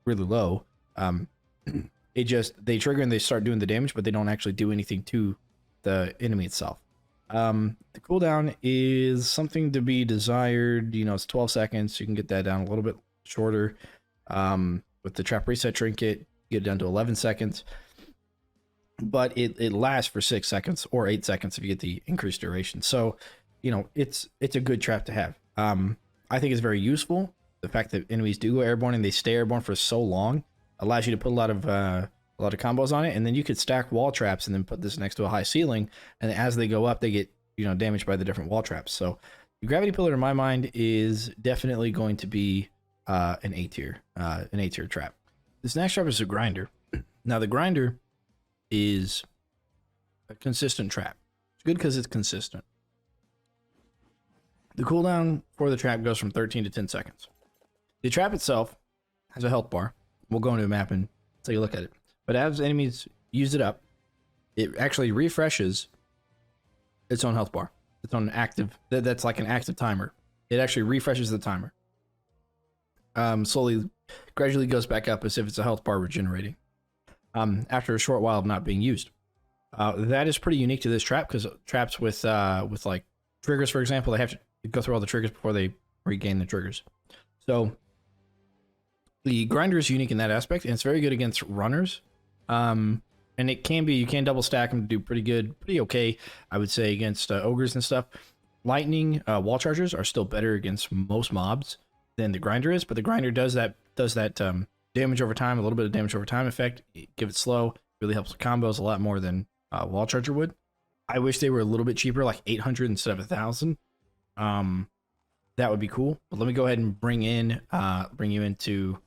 really low. They trigger and they start doing the damage, but they don't actually do anything to the enemy itself. The cooldown is something to be desired. You know, it's 12 seconds. You can get that down a little bit shorter. With the trap reset trinket, get it down to 11 seconds. But it lasts for 6 seconds or 8 seconds if you get the increased duration. So, you know, it's a good trap to have. I think it's very useful. The fact that enemies do go airborne and they stay airborne for so long allows you to put a lot of combos on it, and then you could stack wall traps and then put this next to a high ceiling, and as they go up, they get, you know, damaged by the different wall traps. So the Gravity Pillar, in my mind, is definitely going to be an A tier trap. This next trap is a Grinder. Now the Grinder is a consistent trap. It's good because it's consistent. The cooldown for the trap goes from 13 to 10 seconds. The trap itself has a health bar. We'll go into a map and take a look at it. But as enemies use it up, it actually refreshes its own health bar. Its own active, that's like an active timer. It actually refreshes the timer. Slowly, gradually goes back up as if it's a health bar regenerating. After a short while of not being used. That is pretty unique to this trap, because traps with like triggers, for example, they have to go through all the triggers before they regain the triggers. So the Grinder is unique in that aspect, and it's very good against runners. and it can be, you can double stack them to do pretty good, pretty okay, I would say, against ogres and stuff. Lightning wall chargers are still better against most mobs than the grinder is, but the grinder does that damage over time, a little bit of damage over time effect. Give it slow, really helps with combos a lot more than wall charger would. I wish they were a little bit cheaper, like 800 instead of 1,000. That would be cool. But let me go ahead and bring you in to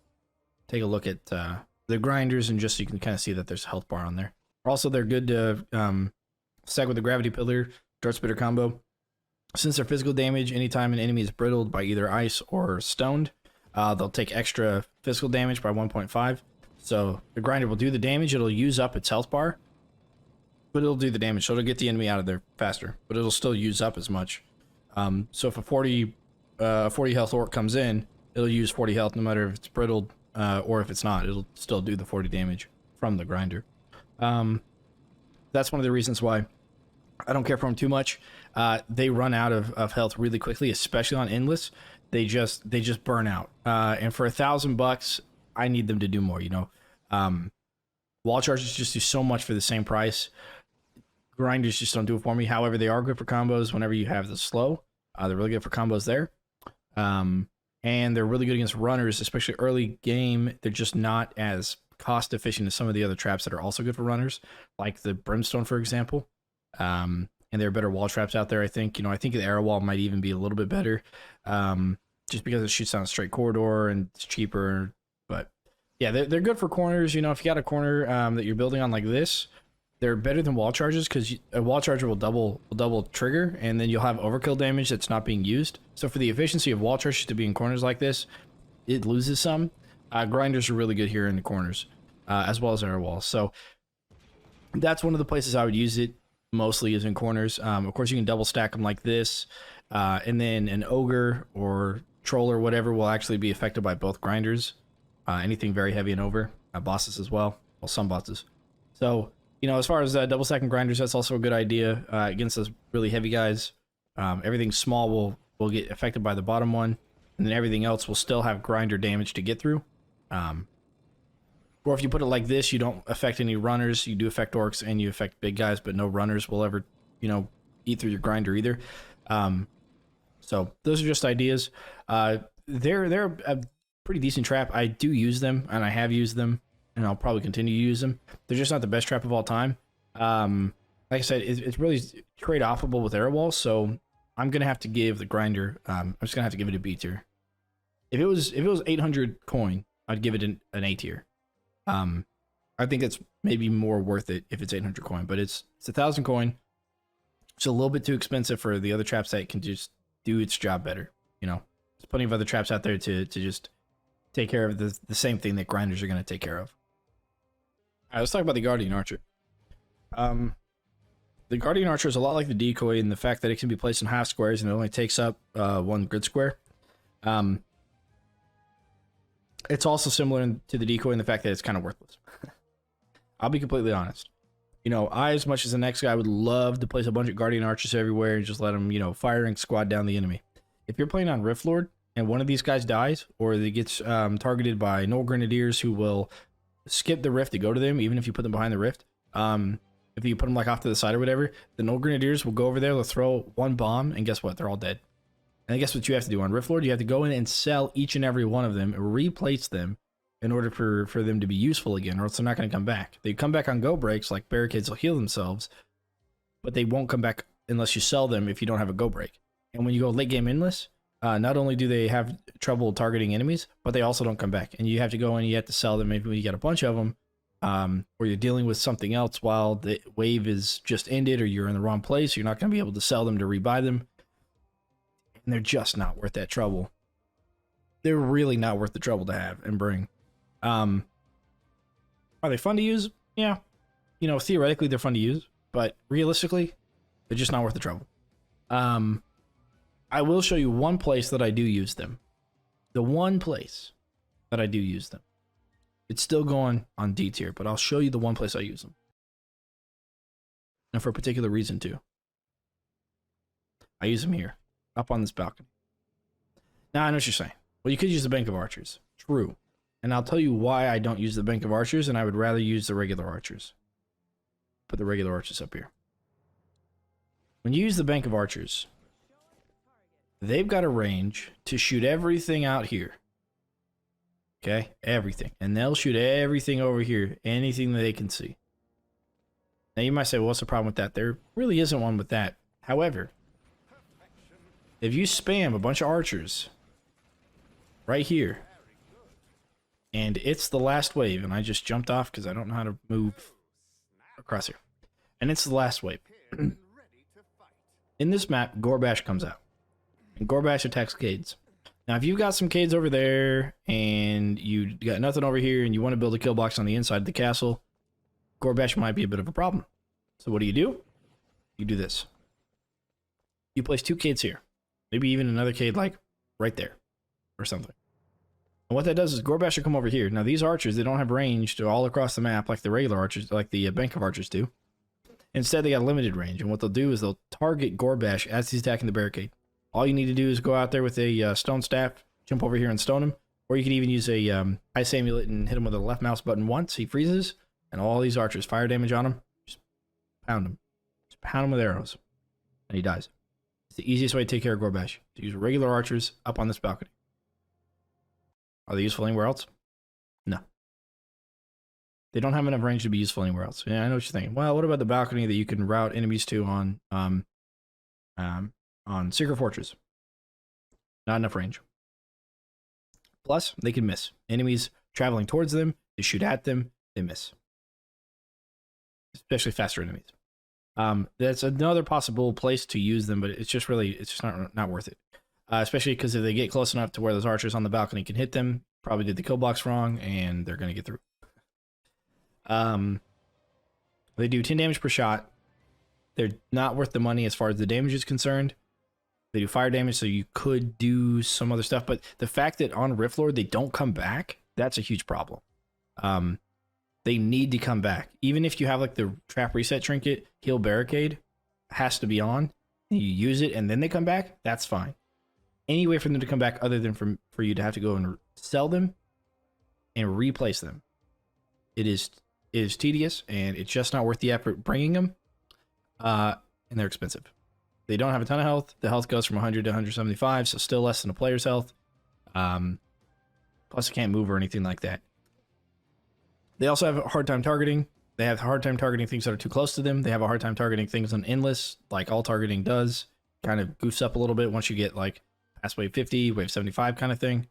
take a look at the grinders, and just so you can kind of see that there's a health bar on there. Also, they're good to stack with the gravity pillar, dart spitter combo. Since they're physical damage, anytime an enemy is brittled by either ice or stoned, they'll take extra physical damage by 1.5. So the grinder will do the damage. It'll use up its health bar, but it'll do the damage. So it'll get the enemy out of there faster, but it'll still use up as much. So if a 40 health orc comes in, it'll use 40 health no matter if it's brittled or if it's not. It'll still do the 40 damage from the grinder. That's one of the reasons why I don't care for them too much. They run out of health really quickly, especially on endless. They just burn out. And for $1,000, I need them to do more. You know, wall charges just do so much for the same price. Grinders just don't do it for me. However, they are good for combos whenever you have the slow. They're really good for combos there. And they're really good against runners, especially early game. They're just not as cost efficient as some of the other traps that are also good for runners, like the Brimstone, for example. And there are better wall traps out there, I think. You know, I think the arrow wall might even be a little bit better, just because it shoots down a straight corridor and it's cheaper. But yeah, they're good for corners. You know, if you got a corner that you're building on like this, they're better than wall charges, because a wall charger will double trigger, and then you'll have overkill damage that's not being used. So for the efficiency of wall charges to be in corners like this, it loses some. Grinders are really good here in the corners, as well as arrow walls. So that's one of the places I would use it. Mostly is in corners. Of course, you can double stack them like this, and then an ogre or troll or whatever will actually be affected by both grinders. Anything very heavy and over, bosses as well. Well, some bosses. So, you know, as far as double stacking grinders, that's also a good idea against those really heavy guys. Everything small will get affected by the bottom one, and then everything else will still have grinder damage to get through. Or if you put it like this, you don't affect any runners. You do affect orcs and you affect big guys, but no runners will ever, you know, eat through your grinder either. So those are just ideas. They're a pretty decent trap. I do use them, and I have used them, and I'll probably continue to use them. They're just not the best trap of all time. Like I said, it's really trade-offable with arrow walls, so I'm gonna have to give the grinder. I'm just gonna have to give it a B tier. If it was 800 coin, I'd give it an A tier. I think it's maybe more worth it if it's 800 coin, but it's 1,000 coin. It's a little bit too expensive for the other traps that can just do its job better. You know, there's plenty of other traps out there to just take care of the same thing that grinders are going to take care of. All right, let's talk about the Guardian Archer. The Guardian Archer is a lot like the Decoy in the fact that it can be placed in half squares and it only takes up one grid square. It's also similar to the Decoy in the fact that it's kind of worthless. I'll be completely honest. You know, I, as much as the next guy, would love to place a bunch of Guardian Archers everywhere and just let them, you know, firing squad down the enemy. If you're playing on Rift Lord and one of these guys dies, or they gets targeted by Null Grenadiers who will skip the rift to go to them, even if you put them behind the rift, if you put them like off to the side or whatever, the Null Grenadiers will go over there, they'll throw one bomb, and guess what? They're all dead. And guess what you have to do on Rift Lord? You have to go in and sell each and every one of them, replace them in order for them to be useful again, or else they're not going to come back. They come back on go breaks, like Barricades will heal themselves, but they won't come back unless you sell them if you don't have a go break. And when you go late game endless, not only do they have trouble targeting enemies, but they also don't come back. And you have to go in and you have to sell them. Maybe when you get a bunch of them, or you're dealing with something else while the wave is just ended, or you're in the wrong place, you're not going to be able to sell them to rebuy them. And they're just not worth that trouble. They're really not worth the trouble to have and bring. Are they fun to use? Yeah. You know, theoretically they're fun to use, but realistically, they're just not worth the trouble. I will show you one place that I do use them. The one place that I do use them. It's still going on D tier, but I'll show you the one place I use them. And for a particular reason too. I use them here, up on this balcony. Now I know what you're saying. Well, you could use the Bank of Archers. True. And I'll tell you why I don't use the Bank of Archers and I would rather use the regular archers. put the regular archers up here. When you use the bank of archers, they've got a range to shoot everything out here. Okay, everything. And they'll shoot everything over here, anything that they can see. Now you might say, well, what's the problem with that? There really isn't one with that. However, if you spam a bunch of archers right here, and it's the last wave, and I just jumped off because I don't know how to move across here. And it's the last wave. In this map, Gorbash comes out. And Gorbash attacks Cades. Now, if you've got some Cades over there, and you got nothing over here, and you want to build a kill box on the inside of the castle, Gorbash might be a bit of a problem. So what do? You do this. You place 2 Cades here. Maybe even another Cade, like, right there. Or something. And what that does is Gorbash will come over here. Now, these archers, they don't have range to all across the map like the regular archers, like the bank of archers do. Instead, they got limited range. And what they'll do is they'll target Gorbash as he's attacking the barricade. All you need to do is go out there with a stone staff, jump over here and stone him. Or you can even use a ice amulet and hit him with the left mouse button once. He freezes. And all these archers, fire damage on him. Just pound him. Just pound him with arrows. And he dies. It's the easiest way to take care of Gorbash. To use regular archers up on this balcony. Are they useful anywhere else? No. They don't have enough range to be useful anywhere else. Yeah, I know what you're thinking. Well, what about the balcony that you can route enemies to on Secret Fortress? Not enough range. Plus, they can miss. Enemies traveling towards them, they shoot at them, they miss. Especially faster enemies. That's another possible place to use them, but it's just not worth it. Especially because if they get close enough to where those archers on the balcony can hit them, probably did the kill box wrong, and they're going to get through. They do 10 damage per shot. They're not worth the money as far as the damage is concerned. They do fire damage, so you could do some other stuff. But the fact that on Rift Lord they don't come back, that's a huge problem. They need to come back. Even if you have like the trap reset trinket, heal barricade has to be on. You use it and then they come back, that's fine. Any way for them to come back other than for you to have to go and sell them and replace them. It is tedious, and it's just not worth the effort bringing them. And they're expensive. They don't have a ton of health. The health goes from 100 to 175, so still less than a player's health. Plus, they can't move or anything like that. They also have a hard time targeting. They have a hard time targeting things that are too close to them. They have a hard time targeting things on endless, like all targeting does. Kind of goofs up a little bit once you get like past wave 50, wave 75 kind of thing.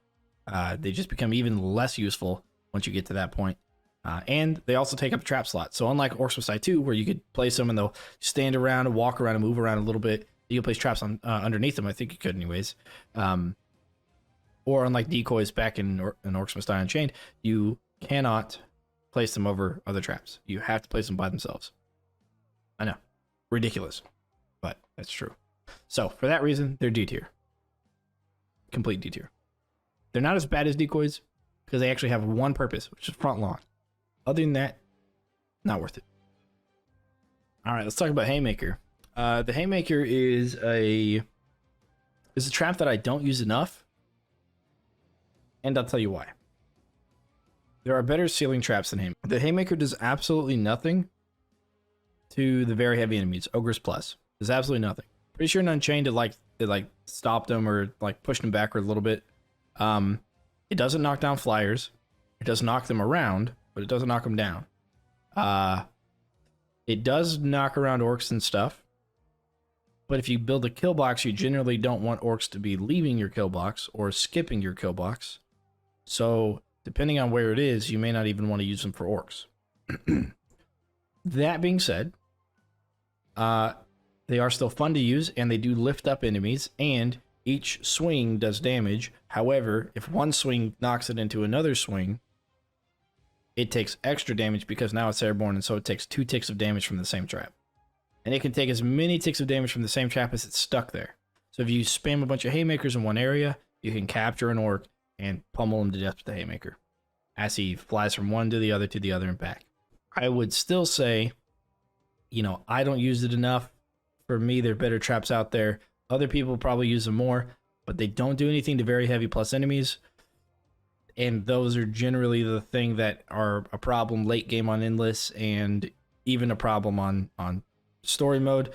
They just become even less useful once you get to that point. And they also take up a trap slot. So unlike Orcs Must Die 2, where you could place them and they'll stand around and walk around and move around a little bit, you can place traps on underneath them. I think you could anyways. Or unlike decoys back in Orcs Must Die Unchained, you cannot place them over other traps. You have to place them by themselves. I know. Ridiculous. But that's true. So for that reason, they're D tier. Complete D tier. They're not as bad as decoys because they actually have one purpose, which is front lawn. Other than that, not worth it. All right, let's talk about Haymaker. The Haymaker is a trap that I don't use enough, and I'll tell you why. There are better ceiling traps than Haymaker. The Haymaker does absolutely nothing to the very heavy enemies. Ogres Plus does absolutely nothing. Pretty sure in Unchained it stopped them or like pushed them backward a little bit. It doesn't knock down flyers. It does knock them around, but it doesn't knock them down. It does knock around orcs and stuff. But if you build a kill box, you generally don't want orcs to be leaving your kill box or skipping your kill box. So depending on where it is, you may not even want to use them for orcs. That being said, they are still fun to use, and they do lift up enemies, and each swing does damage. However, if one swing knocks it into another swing, it takes extra damage because now it's airborne, and so it takes 2 ticks of damage from the same trap. And it can take as many ticks of damage from the same trap as it's stuck there. So if you spam a bunch of Haymakers in one area, you can capture an orc and pummel him to death with the Haymaker as he flies from one to the other and back. I would still say, I don't use it enough. For me, there are better traps out there. Other people probably use them more, but they don't do anything to very heavy plus enemies. And those are generally the thing that are a problem late game on Endless and even a problem on story mode.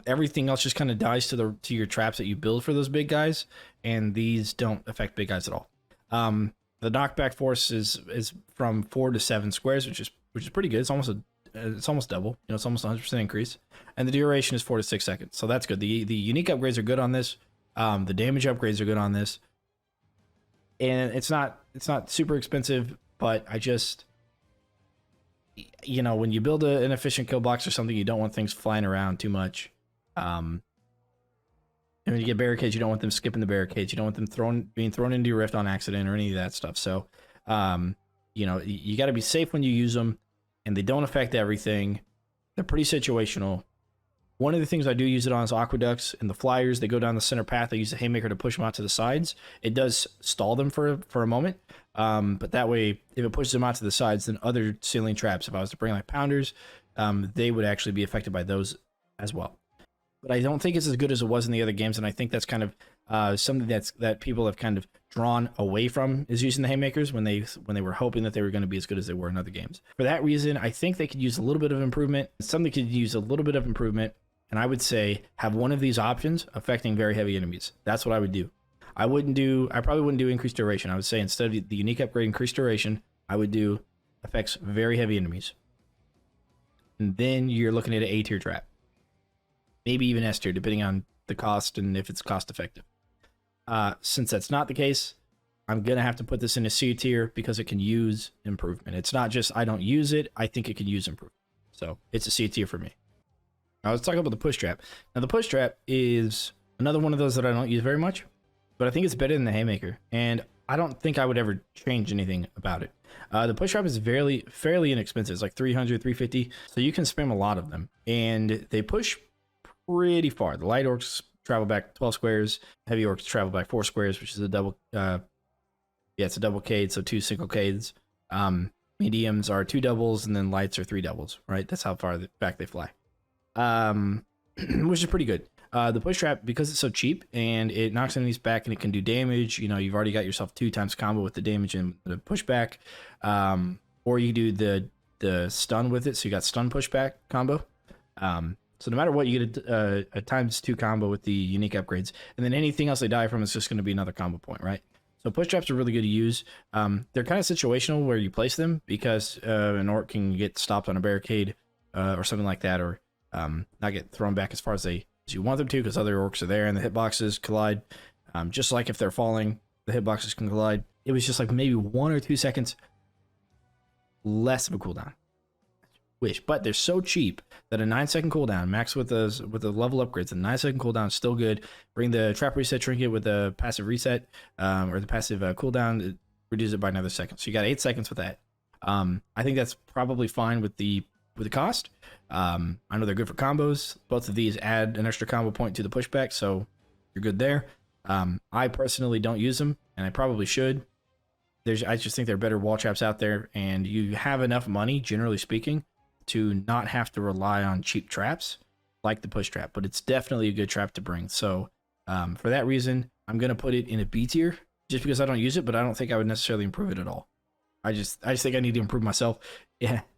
Everything else just kind of dies to your traps that you build for those big guys, and these don't affect big guys at all. The knockback force is from 4 to 7 squares, which is pretty good. It's almost double. You know, it's almost 100% increase, and the duration is 4 to 6 seconds. So that's good. The unique upgrades are good on this. The damage upgrades are good on this, and it's not super expensive. But I just, you know, when you build an efficient kill box or something, you don't want things flying around too much. And when you get barricades, you don't want them skipping the barricades. You don't want them being thrown into your rift on accident or any of that stuff. So, you know, you got to be safe when you use them, and they don't affect everything. They're pretty situational. One of the things I do use it on is aqueducts and the flyers. They go down the center path. I use the Haymaker to push them out to the sides. It does stall them for a moment, but that way, if it pushes them out to the sides, then other ceiling traps, if I was to bring like pounders, they would actually be affected by those as well. But I don't think it's as good as it was in the other games, and I think that's kind of something that people have kind of drawn away from, is using the Haymakers when they were hoping that they were going to be as good as they were in other games. For that reason, I think they could use a little bit of improvement. Something could use a little bit of improvement, and I would say have one of these options affecting very heavy enemies. That's what I would do. I probably wouldn't do increased duration. I would say instead of the unique upgrade increased duration, I would do affects very heavy enemies. And then you're looking at an A tier trap. Maybe even S tier, depending on the cost and if it's cost effective. Since that's not the case, I'm going to have to put this in a C tier because it can use improvement. It's not just I don't use it, I think it can use improvement. So it's a C tier for me. Now let's talk about the push trap. Now the push trap is another one of those that I don't use very much, but I think it's better than the Haymaker, and I don't think I would ever change anything about it. The push trap is fairly inexpensive. It's like 300, 350, so you can spam a lot of them, and they push pretty far. The light orcs travel back 12 squares. Heavy orcs travel back 4 squares, which is a double. It's a double cade, so 2 single cades. Mediums are 2 doubles, and then lights are 3 doubles. Right, that's how far back they fly. Which is pretty good. The push trap, because it's so cheap and it knocks enemies back and it can do damage. You know, you've already got yourself 2 times combo with the damage and the pushback. Or you do the stun with it, so you got stun pushback combo. So no matter what, you get a times 2 combo with the unique upgrades, and then anything else they die from is just going to be another combo point, right? So push traps are really good to use. They're kind of situational where you place them, because an orc can get stopped on a barricade or something like that, or not get thrown back as far as you want them to, because other orcs are there and the hitboxes collide. Just like if they're falling, the hitboxes can collide. It was just like maybe 1 or 2 seconds less of a cooldown. But they're so cheap that a 9-second cooldown, max with the level upgrades, a 9-second cooldown is still good. Bring the trap reset trinket with the passive reset, or the passive cooldown, reduce it by another second. So you got 8 seconds with that. I think that's probably fine with the cost. I know they're good for combos. Both of these add an extra combo point to the pushback, so you're good there. I personally don't use them, and I probably should. I just think there are better wall traps out there, and you have enough money, generally speaking, to not have to rely on cheap traps like the push trap, but it's definitely a good trap to bring. So for that reason, I'm going to put it in a B tier, just because I don't use it, but I don't think I would necessarily improve it at all. I just think I need to improve myself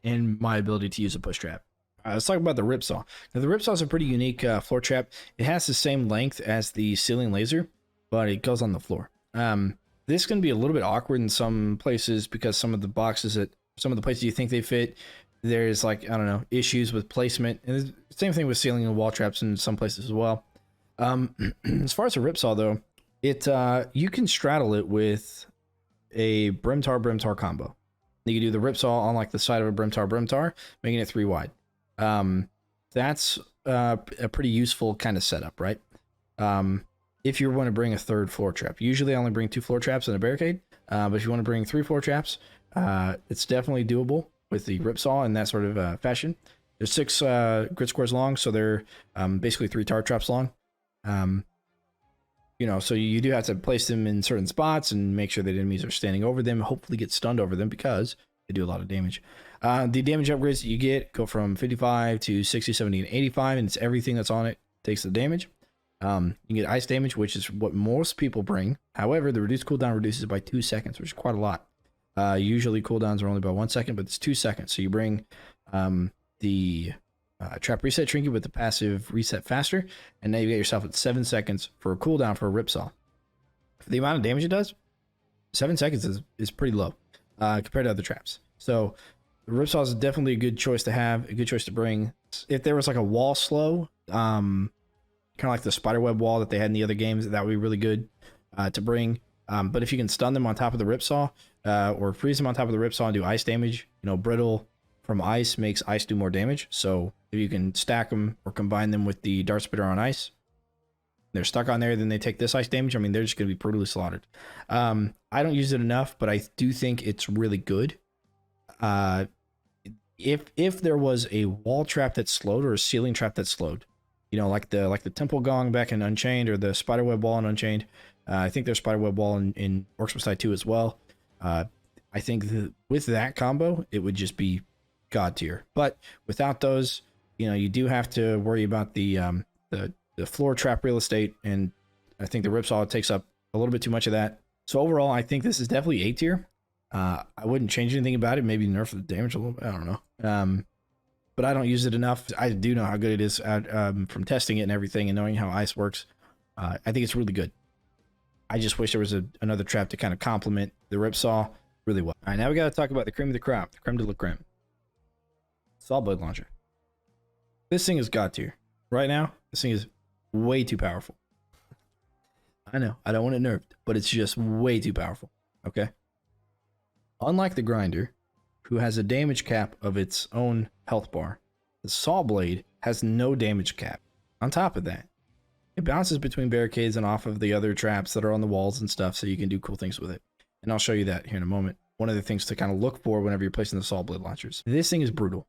in my ability to use a push trap. Let's talk about the Ripsaw. Now, the Ripsaw is a pretty unique floor trap. It has the same length as the ceiling laser, but it goes on the floor. This can be a little bit awkward in some places, because some of the places you think they fit, there's like, I don't know, issues with placement. And same thing with ceiling and wall traps in some places as well. As far as a Ripsaw though, you can straddle it with a Brimtar combo. You can do the Ripsaw on like the side of a Brimtar, making it 3 wide. That's a pretty useful kind of setup, right? If you want to bring a 3rd floor trap. Usually I only bring 2 floor traps and a barricade, but if you want to bring 3 floor traps, it's definitely doable with the Ripsaw in that sort of fashion. There's 6 grid squares long, so they're basically 3 tar traps long. You know, so you do have to place them in certain spots and make sure that enemies are standing over them, hopefully get stunned over them, because they do a lot of damage. The damage upgrades that you get go from 55 to 60, 70, and 85, and it's everything that's on it takes the damage. You can get ice damage, which is what most people bring. However, the reduced cooldown reduces it by 2 seconds, which is quite a lot. Usually cooldowns are only about 1 second, but it's 2 seconds. So you bring the trap reset trinket with the passive reset faster, and now you get yourself at 7 seconds for a cooldown for a ripsaw. For the amount of damage it does, 7 seconds is pretty low compared to other traps. So the ripsaw is definitely a good choice to have, a good choice to bring. If there was like a wall slow, kind of like the spiderweb wall that they had in the other games, that would be really good to bring. But if you can stun them on top of the ripsaw, or freeze them on top of the ripsaw and do ice damage, you know, brittle from ice makes ice do more damage. So if you can stack them or combine them with the dart spitter on ice, they're stuck on there, then they take this ice damage. I mean, they're just going to be brutally slaughtered. I don't use it enough, but I do think it's really good. If there was a wall trap that slowed or a ceiling trap that slowed, you know, like the temple gong back in Unchained or the spiderweb wall in Unchained, I think there's spiderweb wall in Orcs Must Die 2 as well. I think with that combo, it would just be god tier. But without those, you know, you do have to worry about the floor trap real estate, and I think the ripsaw takes up a little bit too much of that. So overall, I think this is definitely A tier. I wouldn't change anything about it. Maybe nerf the damage a little bit. I don't know. But I don't use it enough. I do know how good it is from testing it and everything and knowing how ice works. I think it's really good. I just wish there was another trap to kind of complement the ripsaw really well. All right, now we got to talk about the cream of the crop, the creme de la creme. Saw blade launcher. This thing is god tier. Right now, this thing is way too powerful. I know, I don't want it nerfed, but it's just way too powerful. Okay? Unlike the grinder, who has a damage cap of its own health bar, the saw blade has no damage cap. On top of that, it bounces between barricades and off of the other traps that are on the walls and stuff, so you can do cool things with it. And I'll show you that here in a moment. One of the things to kind of look for whenever you're placing the saw blade launchers. This thing is brutal.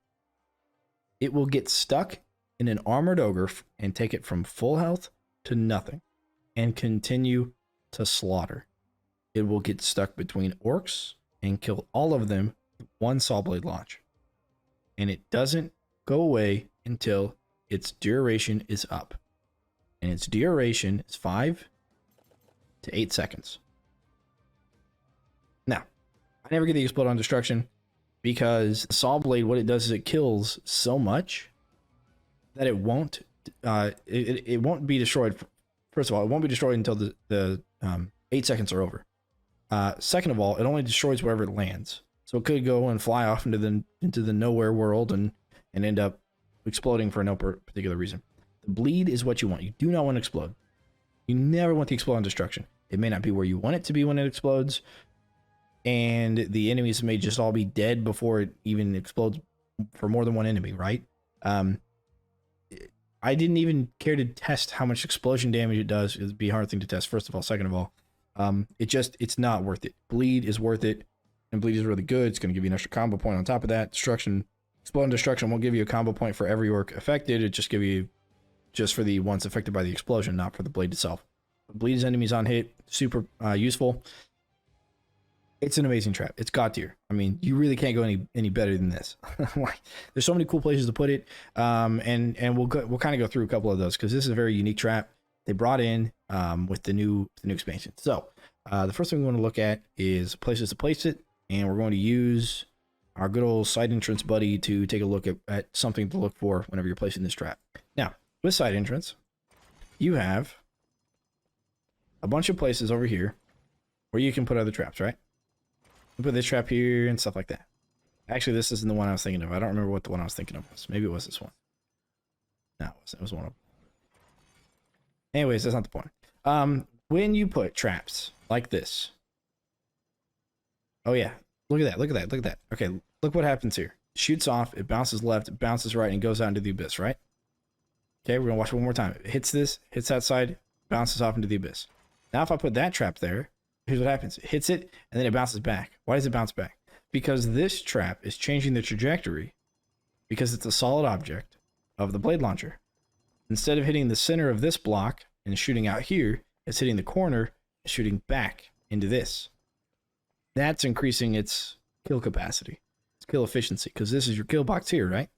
It will get stuck in an armored ogre and take it from full health to nothing and continue to slaughter. It will get stuck between orcs and kill all of them with one saw blade launch. And it doesn't go away until its duration is up. And its duration is 5 to 8 seconds. Now, I never get the explode on destruction because the saw blade, what it does is it kills so much that it won't it won't be destroyed. First of all, it won't be destroyed until the 8 seconds are over. Second of all, it only destroys wherever it lands. So it could go and fly off into the nowhere world and end up exploding for no particular reason. The bleed is what you want. You do not want to explode. You never want the explode on destruction. It may not be where you want it to be when it explodes, and the enemies may just all be dead before it even explodes for more than one enemy, right? I didn't even care to test how much explosion damage it does. It'd be a hard thing to test, first of all. Second of all, it's not worth it. Bleed is worth it, and bleed is really good. It's going to give you an extra combo point on top of that. Explode and destruction won't give you a combo point for every orc affected. It just give you just for the ones affected by the explosion, not for the blade itself. Bleeds enemies on hit, super useful. It's an amazing trap. It's god tier. I mean, you really can't go any better than this. There's so many cool places to put it, and we'll kind of go through a couple of those because this is a very unique trap they brought in with the new expansion. So the first thing we want to look at is places to place it, and we're going to use our good old side entrance buddy to take a look at something to look for whenever you're placing this trap. Now, with side entrance, you have a bunch of places over here where you can put other traps, right? You put this trap here and stuff like that. Actually, this isn't the one I was thinking of. I don't remember what the one I was thinking of was. Maybe it was this one. No, it wasn't. It was one of them. Anyways, that's not the point. When you put traps like this. Oh, yeah. Look at that. Look at that. Look at that. Okay, look what happens here. It shoots off. It bounces left. It bounces right, and goes out into the abyss, right? Okay, we're going to watch it one more time. It hits this, hits that side, bounces off into the abyss. Now, if I put that trap there, here's what happens. It hits it, and then it bounces back. Why does it bounce back? Because this trap is changing the trajectory because it's a solid object of the blade launcher. Instead of hitting the center of this block and shooting out here, it's hitting the corner and shooting back into this. That's increasing its kill capacity, its kill efficiency, because this is your kill box here, right?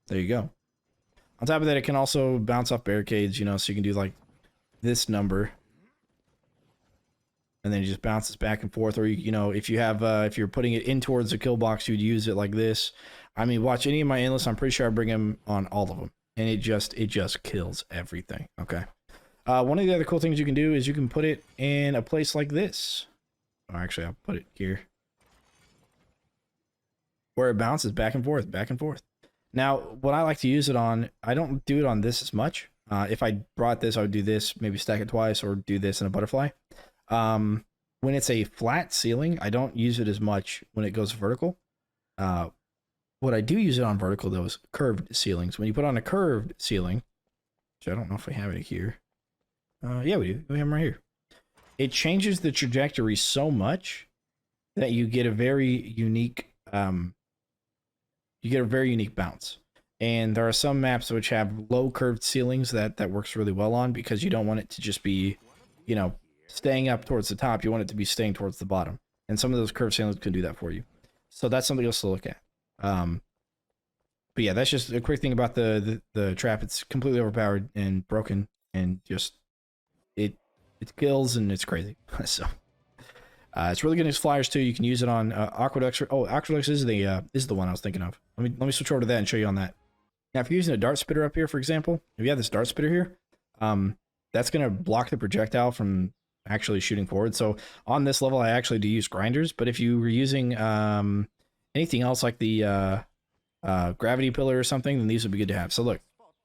There you go. On top of that, it can also bounce off barricades, you know, so you can do like this number and then it just bounces back and forth. Or you know, if you have if you're putting it in towards the kill box, you'd use it like this. I mean, watch any of my endless. I'm pretty sure I bring them on all of them, and it just kills everything. Okay. One of the other cool things you can do is you can put it in a place like this. Oh, actually, I'll put it here, where it bounces back and forth, back and forth. Now, what I like to use it on, I don't do it on this as much. If I brought this, I would do this, maybe stack it twice, or do this in a butterfly. When it's a flat ceiling, I don't use it as much when it goes vertical. What I do use it on vertical, though, is curved ceilings. When you put on a curved ceiling, which I don't know if we have it here. Yeah, we do. We have them right here. It changes the trajectory so much that you get a very unique bounce. And there are some maps which have low curved ceilings that works really well on, because you don't want it to just be, you know, staying up towards the top. You want it to be staying towards the bottom. And some of those curved ceilings can do that for you. So that's something else to look at. But yeah, that's just a quick thing about the trap. It's completely overpowered and broken, and just it kills, and it's crazy. So it's really good as flyers too. You can use it on aqueducts. Oh, aqueducts is the one I was thinking of. Let me switch over to that and show you on that. Now, if you're using a dart spitter up here, for example, if you have this dart spitter here, that's going to block the projectile from actually shooting forward. So on this level, I actually do use grinders. But if you were using anything else like the gravity pillar or something, then these would be good to have. So look,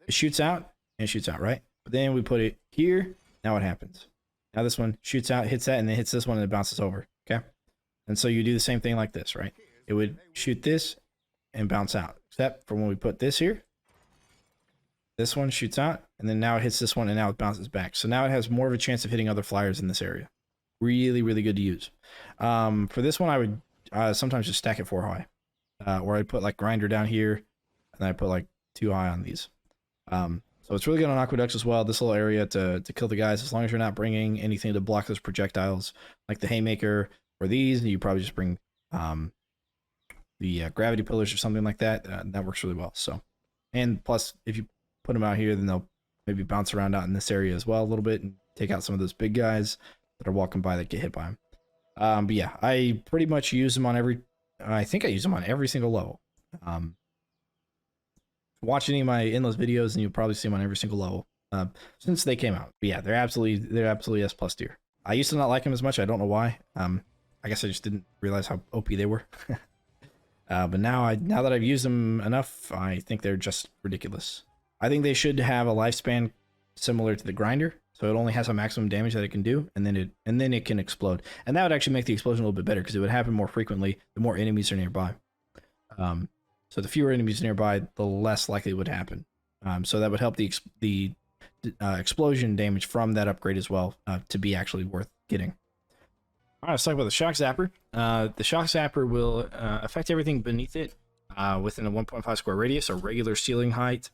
it shoots out and it shoots out, right? But then we put it here. Now what happens? Now this one shoots out, hits that, and then hits this one, and it bounces over. Okay, and so you do the same thing like this, right? It would shoot this and bounce out, except for when we put this here. This one shoots out, and then now it hits this one, and now it bounces back. So now it has more of a chance of hitting other flyers in this area. Really, really good to use. For this one, I would sometimes just stack it 4 high, or I'd put like grinder down here, and then I put like 2 high on these. So it's really good on aqueducts as well, this little area to kill the guys, as long as you're not bringing anything to block those projectiles, like the Haymaker or these. And you probably just bring the gravity pillars or something like that. That works really well. So, and plus, if you put them out here, then they'll maybe bounce around out in this area as well a little bit and take out some of those big guys that are walking by that get hit by them. But yeah, I pretty much use them on I think I use them on every single level. Watch any of my endless videos and you'll probably see them on every single level since they came out. But yeah, they're absolutely S+ tier. I used to not like them as much. I don't know why. I guess I just didn't realize how OP they were. But now that I've used them enough, I think they're just ridiculous. I think they should have a lifespan similar to the grinder, so it only has a maximum damage that it can do, and then it can explode. And that would actually make the explosion a little bit better, because it would happen more frequently the more enemies are nearby. So the fewer enemies nearby, the less likely it would happen. So that would help the explosion damage from that upgrade as well to be actually worth getting. All right, let's talk about the Shock Zapper. The Shock Zapper will affect everything beneath it within a 1.5 square radius, or regular ceiling height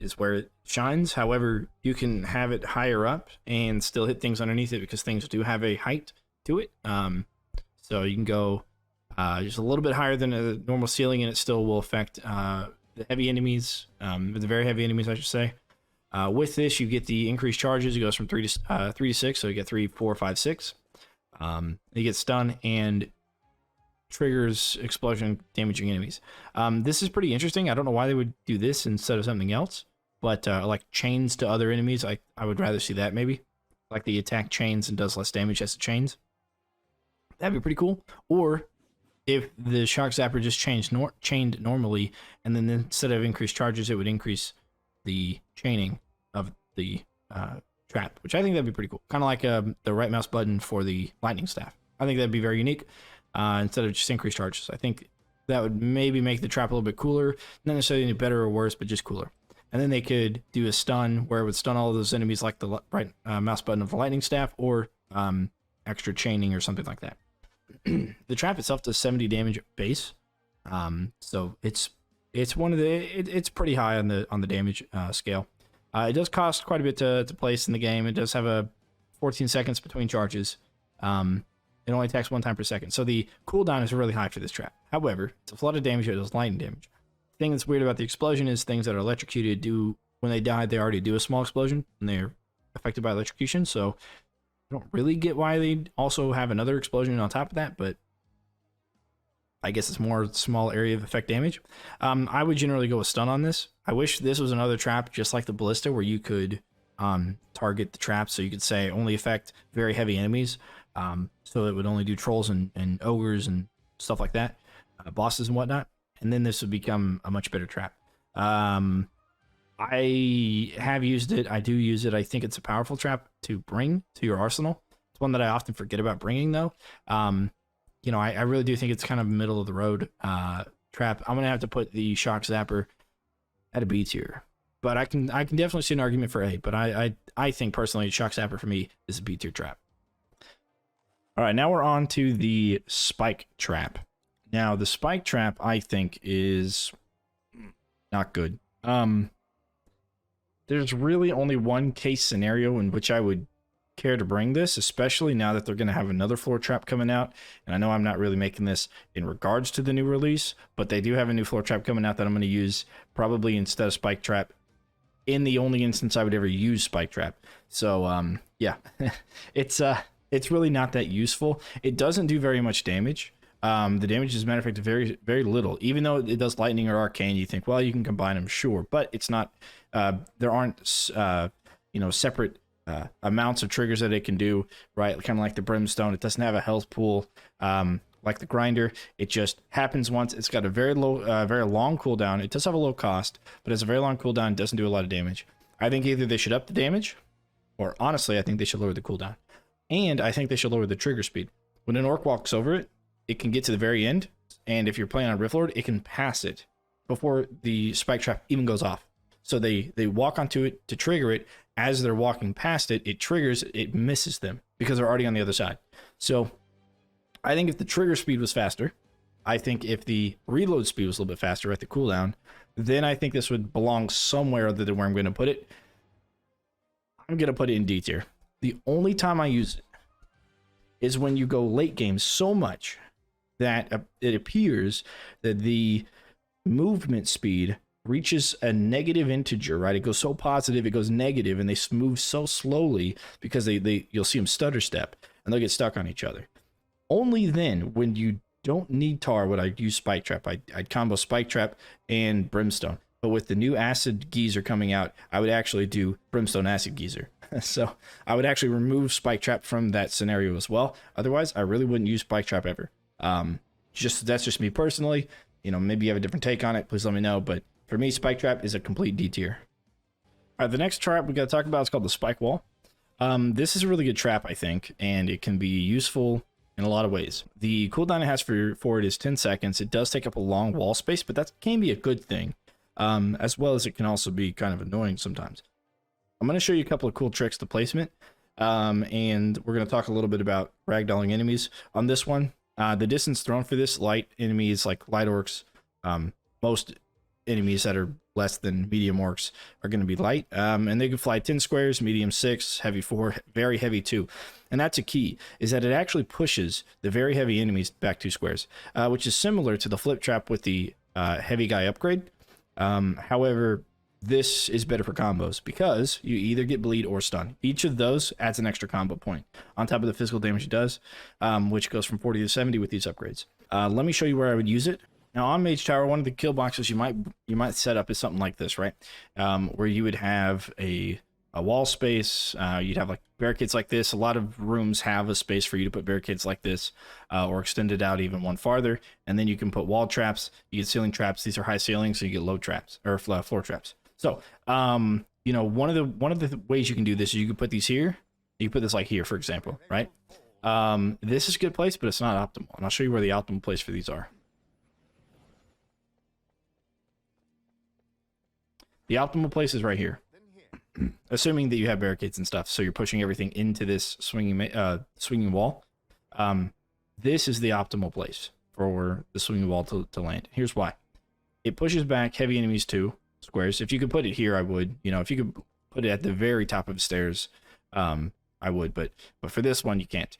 is where it shines. However, you can have it higher up and still hit things underneath it, because things do have a height to it. So you can go just a little bit higher than a normal ceiling, and it still will affect the heavy enemies, the very heavy enemies, I should say. With this, you get the increased charges. It goes from 3 to 6, so you get 3, 4, 5, 6. You get stun and triggers explosion, damaging enemies. This is pretty interesting. I don't know why they would do this instead of something else, but like chains to other enemies, I would rather see that maybe. Like the attack chains and does less damage as it chains. That'd be pretty cool. Or if the Shock Zapper just chained normally, and then instead of increased charges, it would increase the chaining of the trap, which I think that'd be pretty cool. Kind of like the right mouse button for the lightning staff. I think that'd be very unique instead of just increased charges. I think that would maybe make the trap a little bit cooler. Not necessarily any better or worse, but just cooler. And then they could do a stun where it would stun all of those enemies like the right mouse button of the lightning staff, or extra chaining or something like that. The trap itself does 70 damage base, so it's pretty high on the damage scale. It does cost quite a bit to place in the game. It does have a 14 seconds between charges. It only attacks 1 time per second, so the cooldown is really high for this trap. However, it's a flood of damage. It does lightning damage. The thing that's weird about the explosion is things that are electrocuted when they die, they already do a small explosion and they're affected by electrocution. So I don't really get why they also have another explosion on top of that, but I guess it's more small area of effect damage. I would generally go with stun on this. I wish this was another trap just like the Ballista where you could target the trap, so you could say only affect very heavy enemies. So it would only do trolls and ogres and stuff like that, bosses and whatnot. And then this would become a much better trap. I have used it. I do use it. I think it's a powerful trap to bring to your arsenal. It's one that I often forget about bringing though. You know, I really do think it's kind of middle of the road trap. I'm gonna have to put the shock zapper at a B tier, but I can definitely see an argument for A. But I think personally, shock zapper for me is a B tier trap. All right, now we're on to the spike trap. Now the spike trap I think is not good. There's really only one case scenario in which I would care to bring this, especially now that they're going to have another floor trap coming out. And I know I'm not really making this in regards to the new release, but they do have a new floor trap coming out that I'm going to use probably instead of spike trap in the only instance I would ever use spike trap. So yeah, it's really not that useful. It doesn't do very much damage. The damage, as a matter of fact, very, very little. Even though it does lightning or arcane, you think, well, you can combine them, sure, but it's not. There aren't you know, separate amounts of triggers that it can do, right? Kind of like the Brimstone. It doesn't have a health pool like the Grinder. It just happens once. It's got a very low, very long cooldown. It does have a low cost, but it's a very long cooldown. It doesn't do a lot of damage. I think either they should up the damage, or honestly, I think they should lower the cooldown. And I think they should lower the trigger speed. When an orc walks over it, it can get to the very end, and if you're playing on Riftlord, it can pass it before the spike trap even goes off. So they walk onto it to trigger it. As they're walking past it, it triggers, it misses them because they're already on the other side. So I think if the trigger speed was faster, I think if the reload speed was a little bit faster at the cooldown, then I think this would belong somewhere other than where I'm going to put it. I'm going to put it in D tier. The only time I use it is when you go late game so much that it appears that the movement speed reaches a negative integer, right? It goes so positive, it goes negative, and they move so slowly because you'll see them stutter step, and they'll get stuck on each other. Only then, when you don't need tar, would I use spike trap. I'd combo spike trap and brimstone. But with the new acid geyser coming out, I would actually do brimstone acid geyser. So I would actually remove spike trap from that scenario as well. Otherwise, I really wouldn't use spike trap ever. That's just me personally. You know, maybe you have a different take on it. Please let me know. But for me, spike trap is a complete D tier. All right, the next trap we got to talk about is called the spike wall. This is a really good trap, I think, and it can be useful in a lot of ways. The cooldown it has for it is 10 seconds. It does take up a long wall space, but that can be a good thing, as well as it can also be kind of annoying sometimes. I'm going to show you a couple of cool tricks to placement, and we're going to talk a little bit about ragdolling enemies on this one. The distance thrown for this, light enemies like light orcs, most enemies that are less than medium orcs are going to be light, and they can fly 10 squares, medium 6, heavy 4, very heavy 2. And that's a key, is that it actually pushes the very heavy enemies back 2 squares, which is similar to the flip trap with the heavy guy upgrade. However, this is better for combos because you either get bleed or stun. Each of those adds an extra combo point on top of the physical damage it does, which goes from 40 to 70 with these upgrades. Let me show you where I would use it. Now on Mage Tower, one of the kill boxes you might set up is something like this, right? Where you would have a wall space. You'd have like barricades like this. A lot of rooms have a space for you to put barricades like this, or extend it out even one farther. And then you can put wall traps. You get ceiling traps. These are high ceilings, so you get low traps or floor traps. So, you know, one of the ways you can do this is you can put these here. You can put this like here, for example, right? This is a good place, but it's not optimal. And I'll show you where the optimal place for these are. The optimal place is right here, assuming that you have barricades and stuff. So you're pushing everything into this swinging wall. This is the optimal place for the swinging wall to land. Here's why. It pushes back heavy enemies 2 squares. If you could put it here, I would. You know, if you could put it at the very top of the stairs, I would. But for this one, you can't.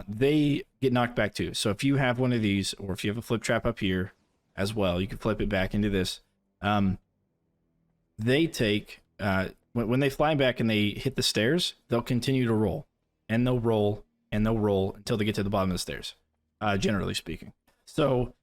They get knocked back too. So if you have one of these, or if you have a flip trap up here as well, you can flip it back into this. They take when they fly back and they hit the stairs, they'll continue to roll, and they'll roll, and they'll roll until they get to the bottom of the stairs, generally speaking. So,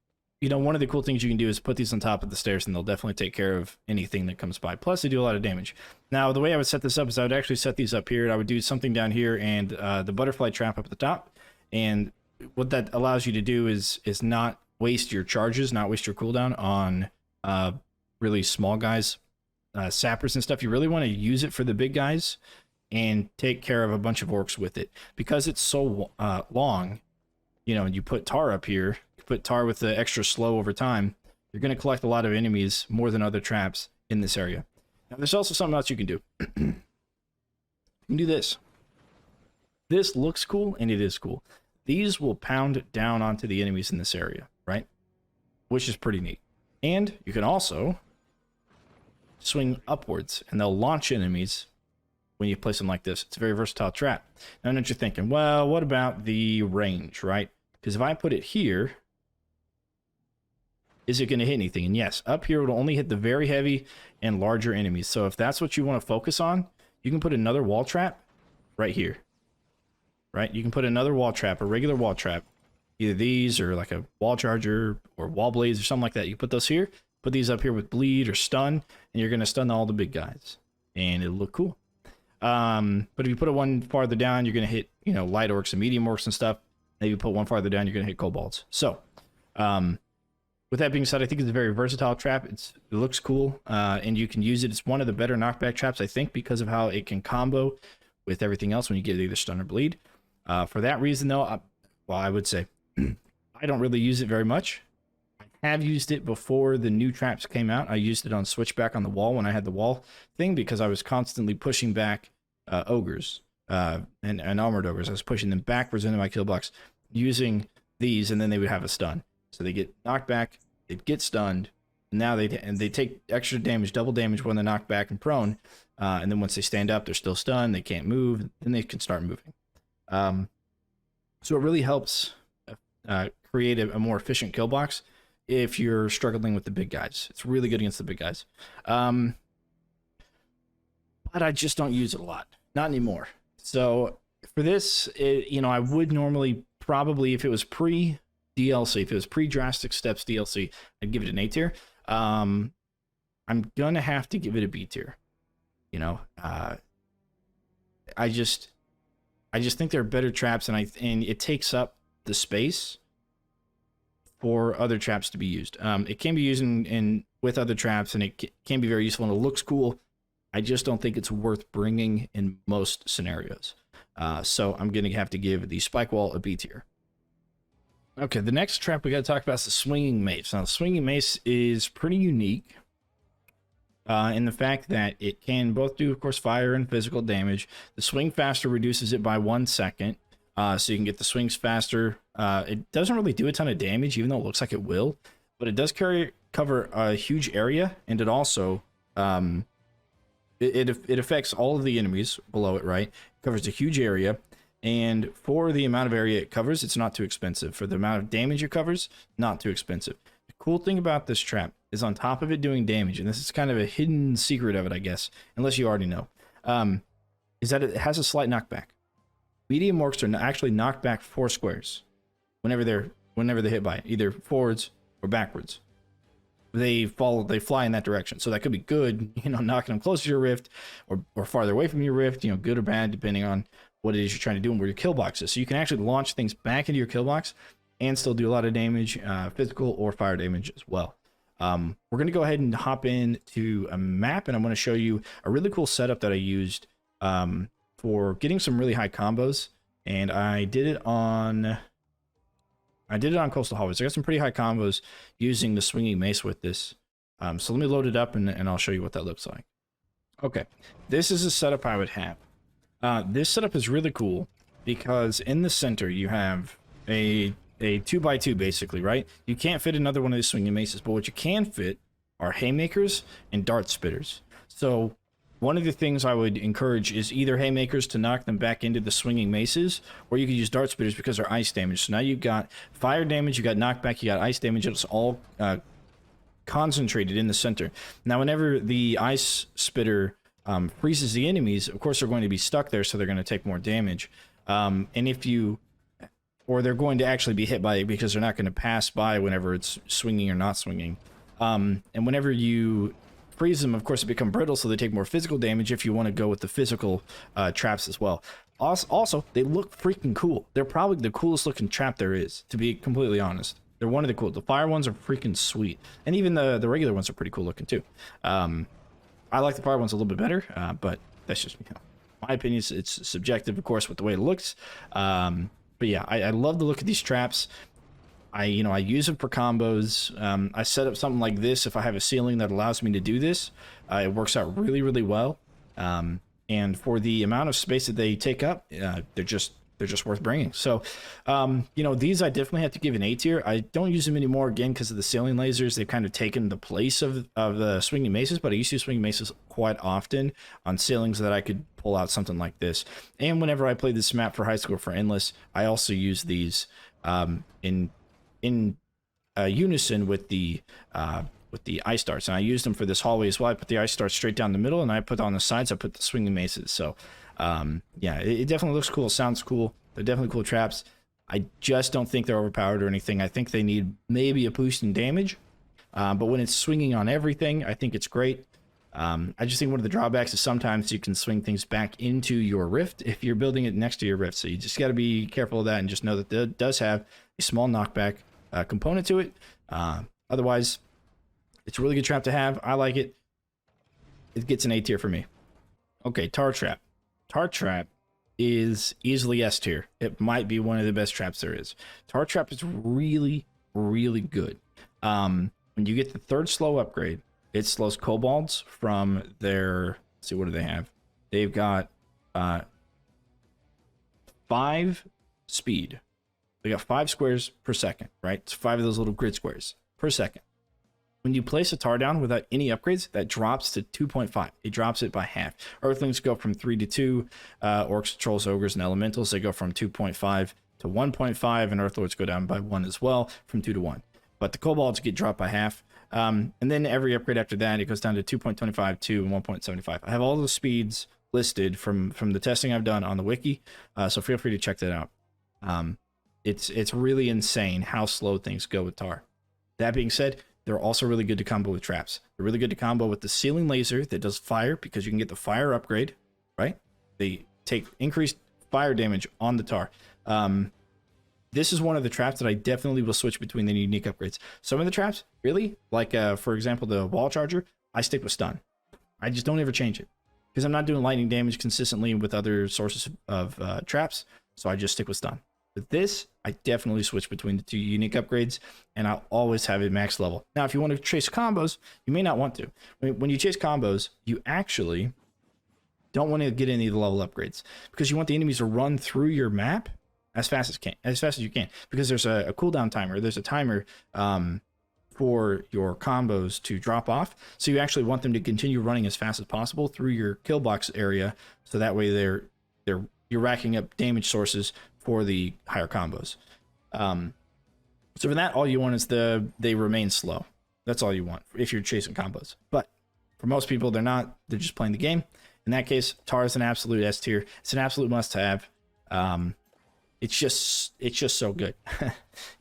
you know, one of the cool things you can do is put these on top of the stairs, and they'll definitely take care of anything that comes by. Plus, they do a lot of damage. Now, the way I would set this up is I would actually set these up here. I would do something down here and the butterfly trap up at the top. And what that allows you to do is not waste your charges, not waste your cooldown on really small guys, sappers and stuff. You really want to use it for the big guys and take care of a bunch of orcs with it. Because it's so long, you know, and you put tar up here, you put tar with the extra slow over time, you're going to collect a lot of enemies more than other traps in this area. Now, there's also something else you can do. You can do this. This looks cool, and it is cool. These will pound down onto the enemies in this area, right? Which is pretty neat. And you can also swing upwards, and they'll launch enemies when you place them like this. It's a very versatile trap. Now, I know what you're thinking. Well, what about the range, right? Because if I put it here, is it going to hit anything? And yes, up here it will only hit the very heavy and larger enemies. So if that's what you want to focus on, you can put another wall trap right here. Right? You can put another wall trap, a regular wall trap. Either these or like a wall charger or wall blades or something like that. You put those here, put these up here with bleed or stun, and you're going to stun all the big guys. And it'll look cool. But if you put it one farther down, you're going to hit, you know, light orcs and medium orcs and stuff. Maybe put one farther down, you're going to hit kobolds. So, with that being said, I think it's a very versatile trap. It looks cool, and you can use it. It's one of the better knockback traps, I think, because of how it can combo with everything else when you get either stun or bleed. For that reason, though, I would say I don't really use it very much. I have used it before the new traps came out. I used it on switchback on the wall when I had the wall thing because I was constantly pushing back ogres and armored ogres. I was pushing them backwards into my kill box using these, and then they would have a stun. So they get knocked back, they get stunned, and now they take extra damage, double damage when they're knocked back and prone. And then once they stand up, they're still stunned, they can't move, then they can start moving. So it really helps create a more efficient kill box if you're struggling with the big guys. It's really good against the big guys. But I just don't use it a lot. Not anymore. So for this, you know, I would normally probably, if it was pre-DLC, if it was pre-Drastic Steps DLC, I'd give it an A tier. I'm going to have to give it a B tier. You know, I just think there are better traps, and it takes up the space for other traps to be used. It can be used with other traps, and it can be very useful, and it looks cool. I just don't think it's worth bringing in most scenarios. So I'm going to have to give the Spike Wall a B tier. Okay, the next trap we got to talk about is the Swinging Mace. Now, the Swinging Mace is pretty unique in the fact that it can both do, of course, fire and physical damage. The swing faster reduces it by 1 second, so you can get the swings faster. It doesn't really do a ton of damage, even though it looks like it will, but it does cover a huge area, and it also it affects all of the enemies below it. Right, it covers a huge area, and for the amount of area it covers, it's not too expensive. For the amount of damage it covers, not too expensive. The cool thing about this trap is, on top of it doing damage, and this is kind of a hidden secret of it, I guess, unless you already know, is that it has a slight knockback. Medium orcs are actually knocked back 4 squares whenever they hit by it, either forwards or backwards. They fly in that direction. So that could be good, you know, knocking them closer to your rift or farther away from your rift, you know, good or bad, depending on what it is you're trying to do and where your kill box is. So you can actually launch things back into your kill box and still do a lot of damage, physical or fire damage as well. We're going to go ahead and hop into a map, and I'm going to show you a really cool setup that I used for getting some really high combos. And I did it on Coastal Hallways. I got some pretty high combos using the Swinging Mace with this. So let me load it up, and I'll show you what that looks like. Okay, this is a setup I would have. This setup is really cool because in the center you have a 2x2 basically, right? You can't fit another one of these Swinging Maces, but what you can fit are Haymakers and Dart Spitters. So one of the things I would encourage is either Haymakers to knock them back into the Swinging Maces, or you could use Dart Spitters because they're ice damage. So now you've got fire damage, you got knockback, you got ice damage. It's all concentrated in the center. Now whenever the ice spitter freezes the enemies, of course they're going to be stuck there, so they're going to take more damage. And if you, or they're going to actually be hit by it because they're not going to pass by whenever it's swinging or not swinging. And whenever you freeze them, of course, they become brittle, so they take more physical damage if you want to go with the physical traps as well. Also, they look freaking cool. They're probably the coolest looking trap there is, to be completely honest. They're one of the cool. The fire ones are freaking sweet. And even the regular ones are pretty cool looking too. I like the fire ones a little bit better, but that's just, my opinion. It's subjective, of course, with the way it looks. But yeah, I love the look of these traps. I use them for combos. I set up something like this if I have a ceiling that allows me to do this. It works out really, really well. And for the amount of space that they take up, they're just worth bringing. So, these I definitely have to give an A tier. I don't use them anymore, again, because of the ceiling lasers. They've kind of taken the place of the swinging maces, but I used to use swinging maces quite often on ceilings that I could pull out something like this. And whenever I played this map for high school for Endless, I also use these in unison with the ice darts, and I used them for this hallway as well. I put the ice darts straight down the middle, and I put on the sides, I put the swinging maces. So yeah, it definitely looks cool, sounds cool. They're definitely cool traps. I just don't think they're overpowered or anything. I think they need maybe a boost in damage, but when it's swinging on everything, I think it's great. I just think one of the drawbacks is sometimes you can swing things back into your rift if you're building it next to your rift, so you just got to be careful of that and just know that it does have a small knockback component to it. Otherwise, it's a really good trap to have. I like it. It gets an A tier for me. Okay, Tar Trap. Tar Trap is easily S tier. It might be one of the best traps there is. Tar Trap is really, really good. When you get the third slow upgrade, it slows kobolds from their, let's see, what do they have? They've got 5 speed. They got 5 squares per second, right? It's 5 of those little grid squares per second. When you place a tar down without any upgrades, that drops to 2.5. It drops it by half. Earthlings go from 3 to 2. Orcs, Trolls, Ogres, and Elementals, they go from 2.5 to 1.5. And Earthlords go down by 1 as well, from 2 to 1. But the Kobolds get dropped by half. And then every upgrade after that, it goes down to 2.25, 2, and 1.75. I have all the speeds listed from the testing I've done on the wiki, so feel free to check that out. It's really insane how slow things go with tar. That being said, they're also really good to combo with traps. They're really good to combo with the ceiling laser that does fire, because you can get the fire upgrade, right? They take increased fire damage on the tar. This is one of the traps that I definitely will switch between the unique upgrades. Some of the traps, really, like for example, the wall charger, I stick with stun. I just don't ever change it, because I'm not doing lightning damage consistently with other sources of traps, so I just stick with stun. With this, I definitely switch between the 2 unique upgrades, and I'll always have it max level. Now, if you want to chase combos, you may not want to. When you chase combos, you actually don't want to get any of the level upgrades, because you want the enemies to run through your map as fast as you can, because there's a cooldown timer. There's a timer for your combos to drop off, so you actually want them to continue running as fast as possible through your kill box area, so that way you're racking up damage sources for the higher combos. So for that, all you want is they remain slow. That's all you want if you're chasing combos. But for most people, they're not. They're just playing the game. In that case, tar is an absolute S tier. It's an absolute must-have. It's just so good.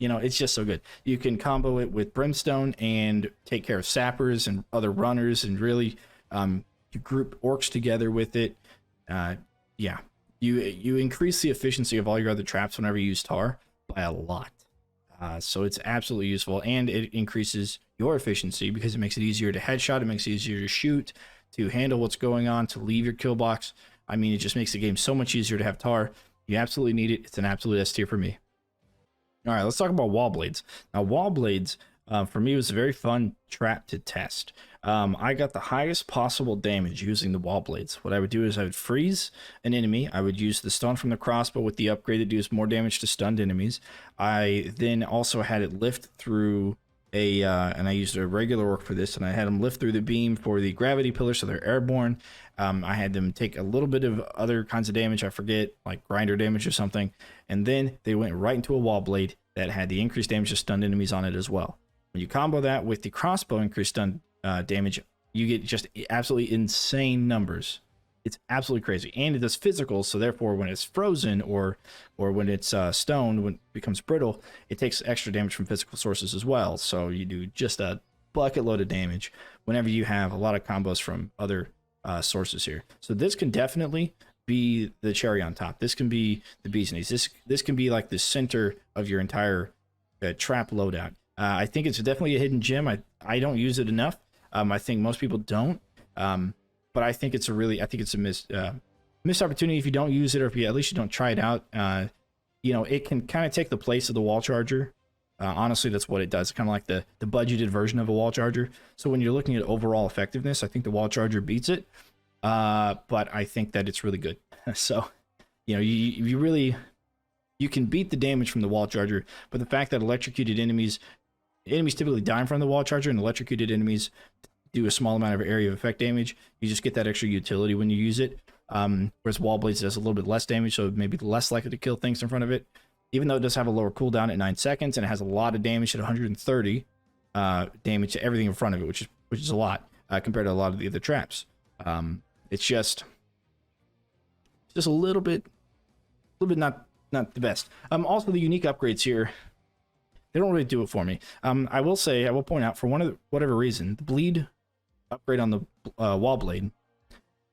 It's just so good. You can combo it with Brimstone and take care of sappers and other runners, and really you group orcs together with it. Yeah. You increase the efficiency of all your other traps whenever you use tar by a lot. So it's absolutely useful, and it increases your efficiency because it makes it easier to headshot, it makes it easier to shoot, to handle what's going on, to leave your kill box. I mean, it just makes the game so much easier to have tar. You absolutely need it. It's an absolute S tier for me. All right, let's talk about wall blades. Now, wall blades, for me, was a very fun trap to test. I got the highest possible damage using the wall blades. What I would do is I would freeze an enemy. I would use the stun from the crossbow with the upgrade that deals more damage to stunned enemies. I then also had it lift through and I used a regular orc for this, and I had them lift through the beam for the gravity pillar, so they're airborne. I had them take a little bit of other kinds of damage, I forget, like grinder damage or something, and then they went right into a wall blade that had the increased damage to stunned enemies on it as well. When you combo that with the crossbow increased stun damage, you get just absolutely insane numbers It's absolutely crazy, and it does physical. So therefore, when it's frozen or when it's stone, when it becomes brittle, it takes extra damage from physical sources as well. So you do just a bucket load of damage whenever you have a lot of combos from other sources here. So this can definitely be the cherry on top. This can be the bee's knees. This can be like the center of your entire trap loadout. I think it's definitely a hidden gem. I don't use it enough. I think most people don't. But I think it's a missed opportunity if you don't use it, or if you at least you don't try it out. You know, it can kind of take the place of the wall charger. Honestly, that's what it does. Kind of like the budgeted version of a wall charger. So when you're looking at overall effectiveness, I think the wall charger beats it. But I think that it's really good. So, you know, you can beat the damage from the wall charger, but the fact that electrocuted enemies typically die from the wall charger, and electrocuted enemies do a small amount of area of effect damage, you just get that extra utility when you use it. Whereas wall blades does a little bit less damage, so maybe less likely to kill things in front of it. Even though it does have a lower cooldown at 9 seconds, and it has a lot of damage at 130 damage to everything in front of it, which is a lot compared to a lot of the other traps. It's just a little bit not the best. Also the unique upgrades here, they don't really do it for me. I will point out, for whatever reason, the bleed upgrade on the wall blade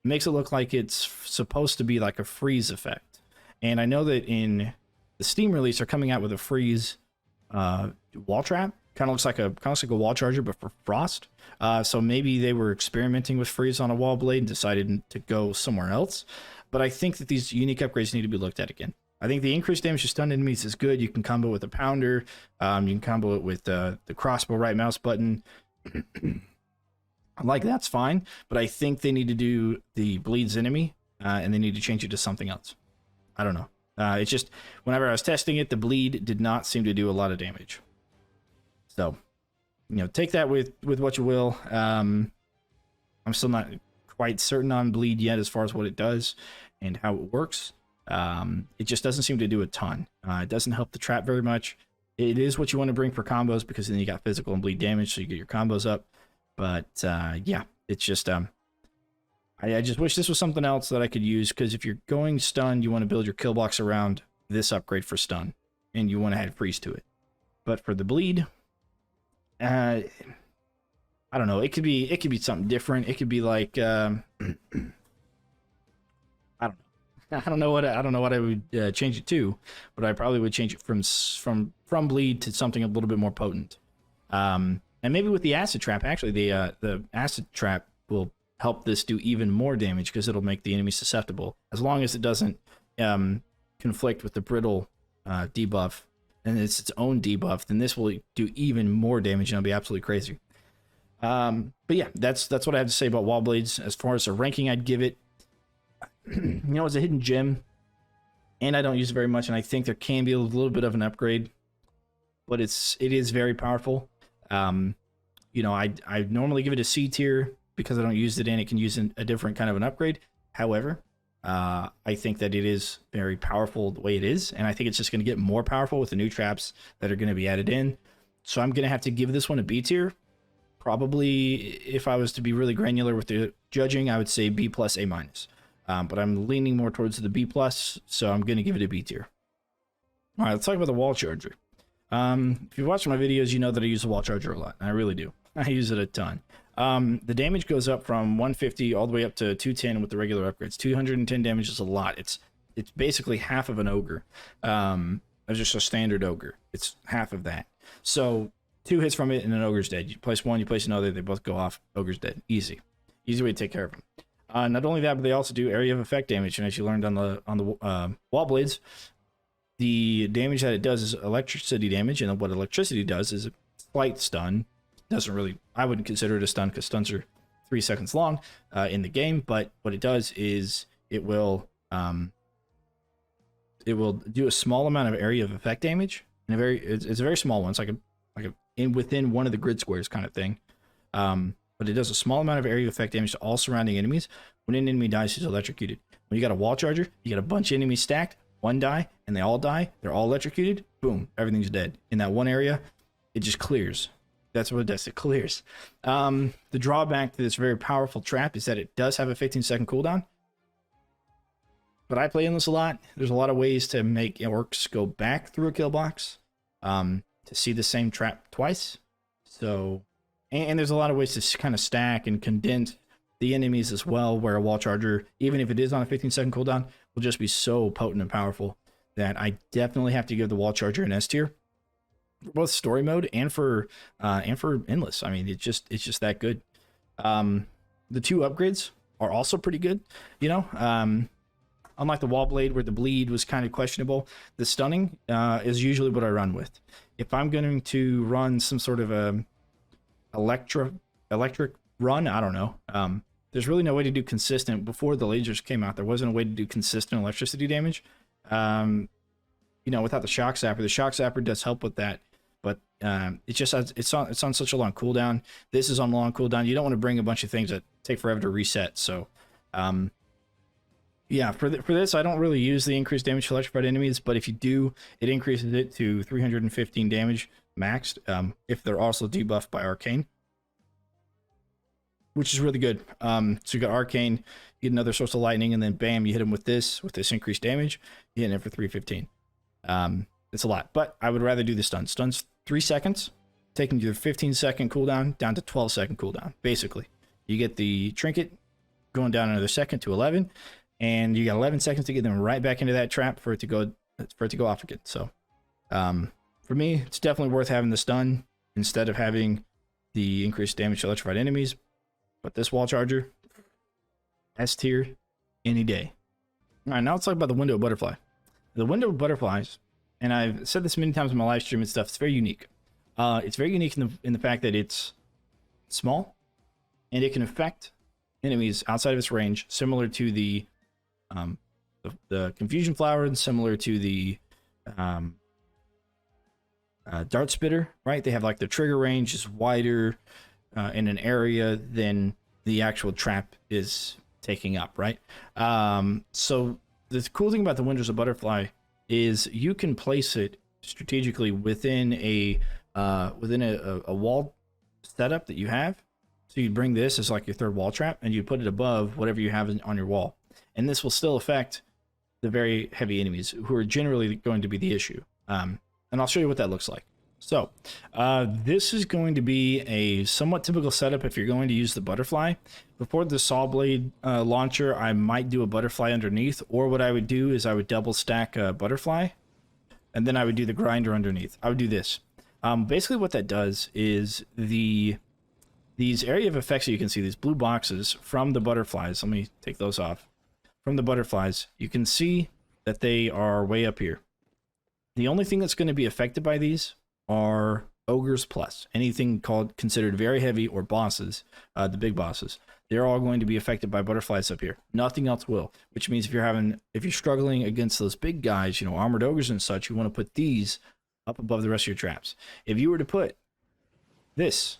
makes it look like it's supposed to be like a freeze effect. And I know that in the Steam release, they're coming out with a freeze wall trap. Kind of looks like a wall charger, but for frost. So maybe they were experimenting with freeze on a wall blade and decided to go somewhere else. But I think that these unique upgrades need to be looked at again. I think the increased damage to stun enemies is good. You can combo it with a pounder. You can combo it with the crossbow right mouse button. Like, that's fine. But I think they need to do the bleeds enemy, and they need to change it to something else. I don't know. It's just, whenever I was testing it, the bleed did not seem to do a lot of damage. So, you know, take that with what you will. I'm still not quite certain on bleed yet as far as what it does and how it works. It just doesn't seem to do a ton. It doesn't help the trap very much. It is what you want to bring for combos, because then you got physical and bleed damage, so you get your combos up. But yeah, it's just I just wish this was something else that I could use, because if you're going stun, you want to build your kill box around this upgrade for stun, and you want to add freeze to it. But for the bleed, I don't know. It could be something different. It could be like I don't know what I would change it to, but I probably would change it from bleed to something a little bit more potent. And maybe with the acid trap, actually, the acid trap will help this do even more damage, because it'll make the enemy susceptible, as long as it doesn't conflict with the brittle debuff, and it's its own debuff. Then this will do even more damage, and it'll be absolutely crazy. But yeah, that's what I have to say about wall blades. As far as a ranking, I'd give it, you know, it's a hidden gem, and I don't use it very much, and I think there can be a little bit of an upgrade, but it is very powerful. You know, I normally give it a C tier because I don't use it, and it can use a different kind of an upgrade. However, I think that it is very powerful the way it is, and I think it's just going to get more powerful with the new traps that are going to be added in. So I'm going to have to give this one a B tier. Probably, if I was to be really granular with the judging, I would say B plus A minus. But I'm leaning more towards the B plus, so I'm going to give it a B tier. All right, let's talk about the wall charger. If you've watched my videos, you know that I use the wall charger a lot. I really do. I use it a ton. The damage goes up from 150 all the way up to 210 with the regular upgrades. 210 damage is a lot. It's basically half of an ogre. Just a standard ogre. It's half of that. So 2 hits from it and an ogre's dead. You place one, you place another, they both go off. Ogre's dead. Easy way to take care of them. Not only that, but they also do area of effect damage. And as you learned on the wall blades, the damage that it does is electricity damage, and what electricity does is a slight stun. Doesn't really, I wouldn't consider it a stun, because stuns are 3 seconds long in the game. But what it does is it will do a small amount of area of effect damage, and it's a very small one. It's like a within one of the grid squares kind of thing. But it does a small amount of area effect damage to all surrounding enemies. When an enemy dies, he's electrocuted. When you got a wall charger, you got a bunch of enemies stacked, one die, and they all die. They're all electrocuted. Boom, everything's dead. In that one area, it just clears. That's what it does. It clears. The drawback to this very powerful trap is that it does have a 15-second cooldown. but I play in this a lot. There's a lot of ways to make orcs go back through a kill box, to see the same trap twice. So, and there's a lot of ways to kind of stack and condense the enemies as well, where a wall charger, even if it is on a 15-second cooldown, will just be so potent and powerful that I definitely have to give the wall charger an S tier, both story mode and for endless. I mean, it's just that good. The 2 upgrades are also pretty good, you know. Unlike the wall blade where the bleed was kind of questionable, the stunning is usually what I run with. If I'm going to run some sort of a electric run, I don't know. There's really no way to do consistent. Before the lasers came out, there wasn't a way to do consistent electricity damage. You know, without the shock zapper. The shock zapper does help with that, but it's on such a long cooldown. This is on long cooldown. You don't want to bring a bunch of things that take forever to reset. So, yeah, for this, I don't really use the increased damage to electrified enemies, but if you do, it increases it to 315 damage maxed, if they're also debuffed by Arcane, which is really good. So you got Arcane, you get another source of lightning, and then bam, you hit him with this increased damage, you hit him for 315. It's a lot, but I would rather do the stun. Stun's 3 seconds, taking your 15-second cooldown down to 12-second cooldown. Basically, you get the trinket going down another second to 11, and you got 11 seconds to get them right back into that trap for it to go off again. So, for me, it's definitely worth having the stun instead of having the increased damage to electrified enemies. But this wall charger, S tier, any day. All right, now let's talk about the window butterfly. The window of butterflies, and I've said this many times in my live stream and stuff, it's very unique. It's very unique in the fact that it's small, and it can affect enemies outside of its range, similar to the Confusion Flower, and similar to the Dart Spitter, right? They have like the trigger range is wider in an area than the actual trap is taking up, right? So the cool thing about the Windows of Butterfly is you can place it strategically within a wall setup that you have. So you'd bring this as like your third wall trap, and you put it above whatever you have on your wall, and this will still affect the very heavy enemies, who are generally going to be the issue. And I'll show you what that looks like. So this is going to be a somewhat typical setup if you're going to use the butterfly. Before the saw blade launcher, I might do a butterfly underneath, or what I would do is I would double stack a butterfly, and then I would do the grinder underneath. I would do this. Basically what that does is these area of effects that you can see, these blue boxes from the butterflies, let me take those off. From the butterflies, you can see that they are way up here. The only thing that's going to be affected by these are ogres plus anything considered very heavy, or bosses, the big bosses. They're all going to be affected by butterflies up here. Nothing else will, which means if you're struggling against those big guys, you know, armored ogres and such, you want to put these up above the rest of your traps. If you were to put this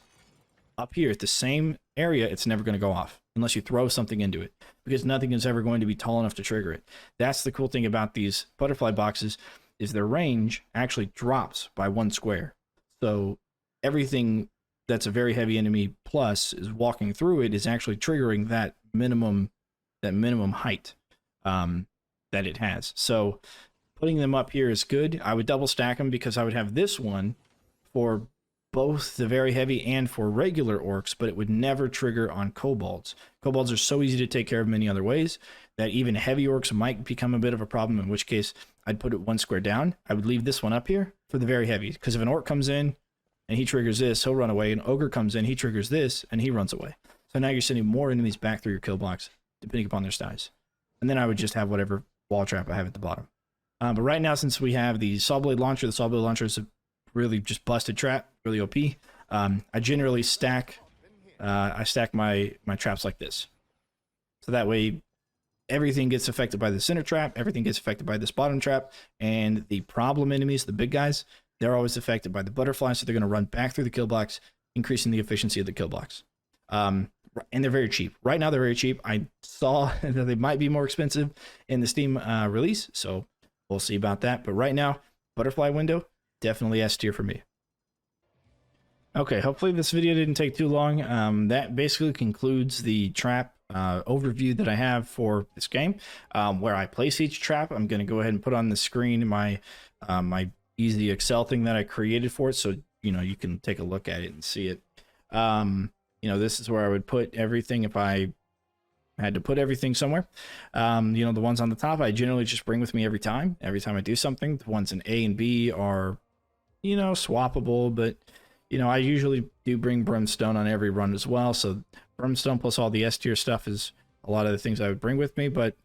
up here at the same area, it's never going to go off unless you throw something into it, because nothing is ever going to be tall enough to trigger it. That's the cool thing about these butterfly boxes, is their range actually drops by 1 square. So everything that's a very heavy enemy plus is walking through it is actually triggering that minimum height that it has. So putting them up here is good. I would double stack them, because I would have this one for both the very heavy and for regular orcs, but it would never trigger on kobolds. Kobolds are so easy to take care of many other ways that even heavy orcs might become a bit of a problem, in which case I'd put it 1 square down. I would leave this one up here for the very heavy, because if an orc comes in and he triggers this, he'll run away. An ogre comes in, he triggers this, and he runs away. So now you're sending more enemies back through your kill box, depending upon their size. And then I would just have whatever wall trap I have at the bottom. But right now, since we have the saw blade launcher, the saw blade launcher is a really just busted trap, really OP. I generally stack my traps like this, so that way everything gets affected by the center trap, everything gets affected by this bottom trap, and the problem enemies, the big guys, they're always affected by the butterfly, so they're going to run back through the kill box, increasing the efficiency of the kill box. And they're very cheap. Right now they're very cheap. I saw that they might be more expensive in the Steam release, so we'll see about that. But right now, butterfly window, definitely S tier for me. Okay, hopefully this video didn't take too long. That basically concludes the trap overview that I have for this game, where I place each trap. I'm going to go ahead and put on the screen my my easy Excel thing that I created for it, so you know you can take a look at it and see it. You know, this is where I would put everything if I had to put everything somewhere. You know, the ones on the top I generally just bring with me every time I do something. The ones in A and B are, you know, swappable, but you know, I usually do bring Brimstone on every run as well. So Brimstone plus all the S tier stuff is a lot of the things I would bring with me, but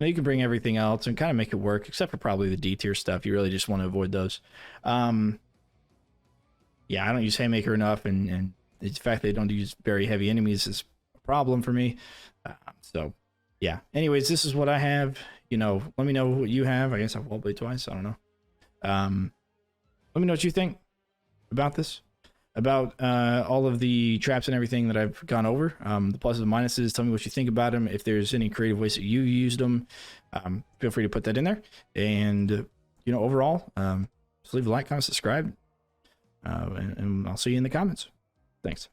you can bring everything else and kind of make it work, except for probably the D tier stuff. You really just want to avoid those. Yeah, I don't use Haymaker enough, and the fact they don't use very heavy enemies is a problem for me. So, yeah. Anyways, this is what I have. You know, let me know what you have. I guess I've wall blade twice. I don't know. Let me know what you think about this, about all of the traps and everything that I've gone over. The pluses and minuses. Tell me what you think about them. If there's any creative ways that you used them, feel free to put that in there. And you know, overall, just leave a like, comment, subscribe, and I'll see you in the comments. Thanks.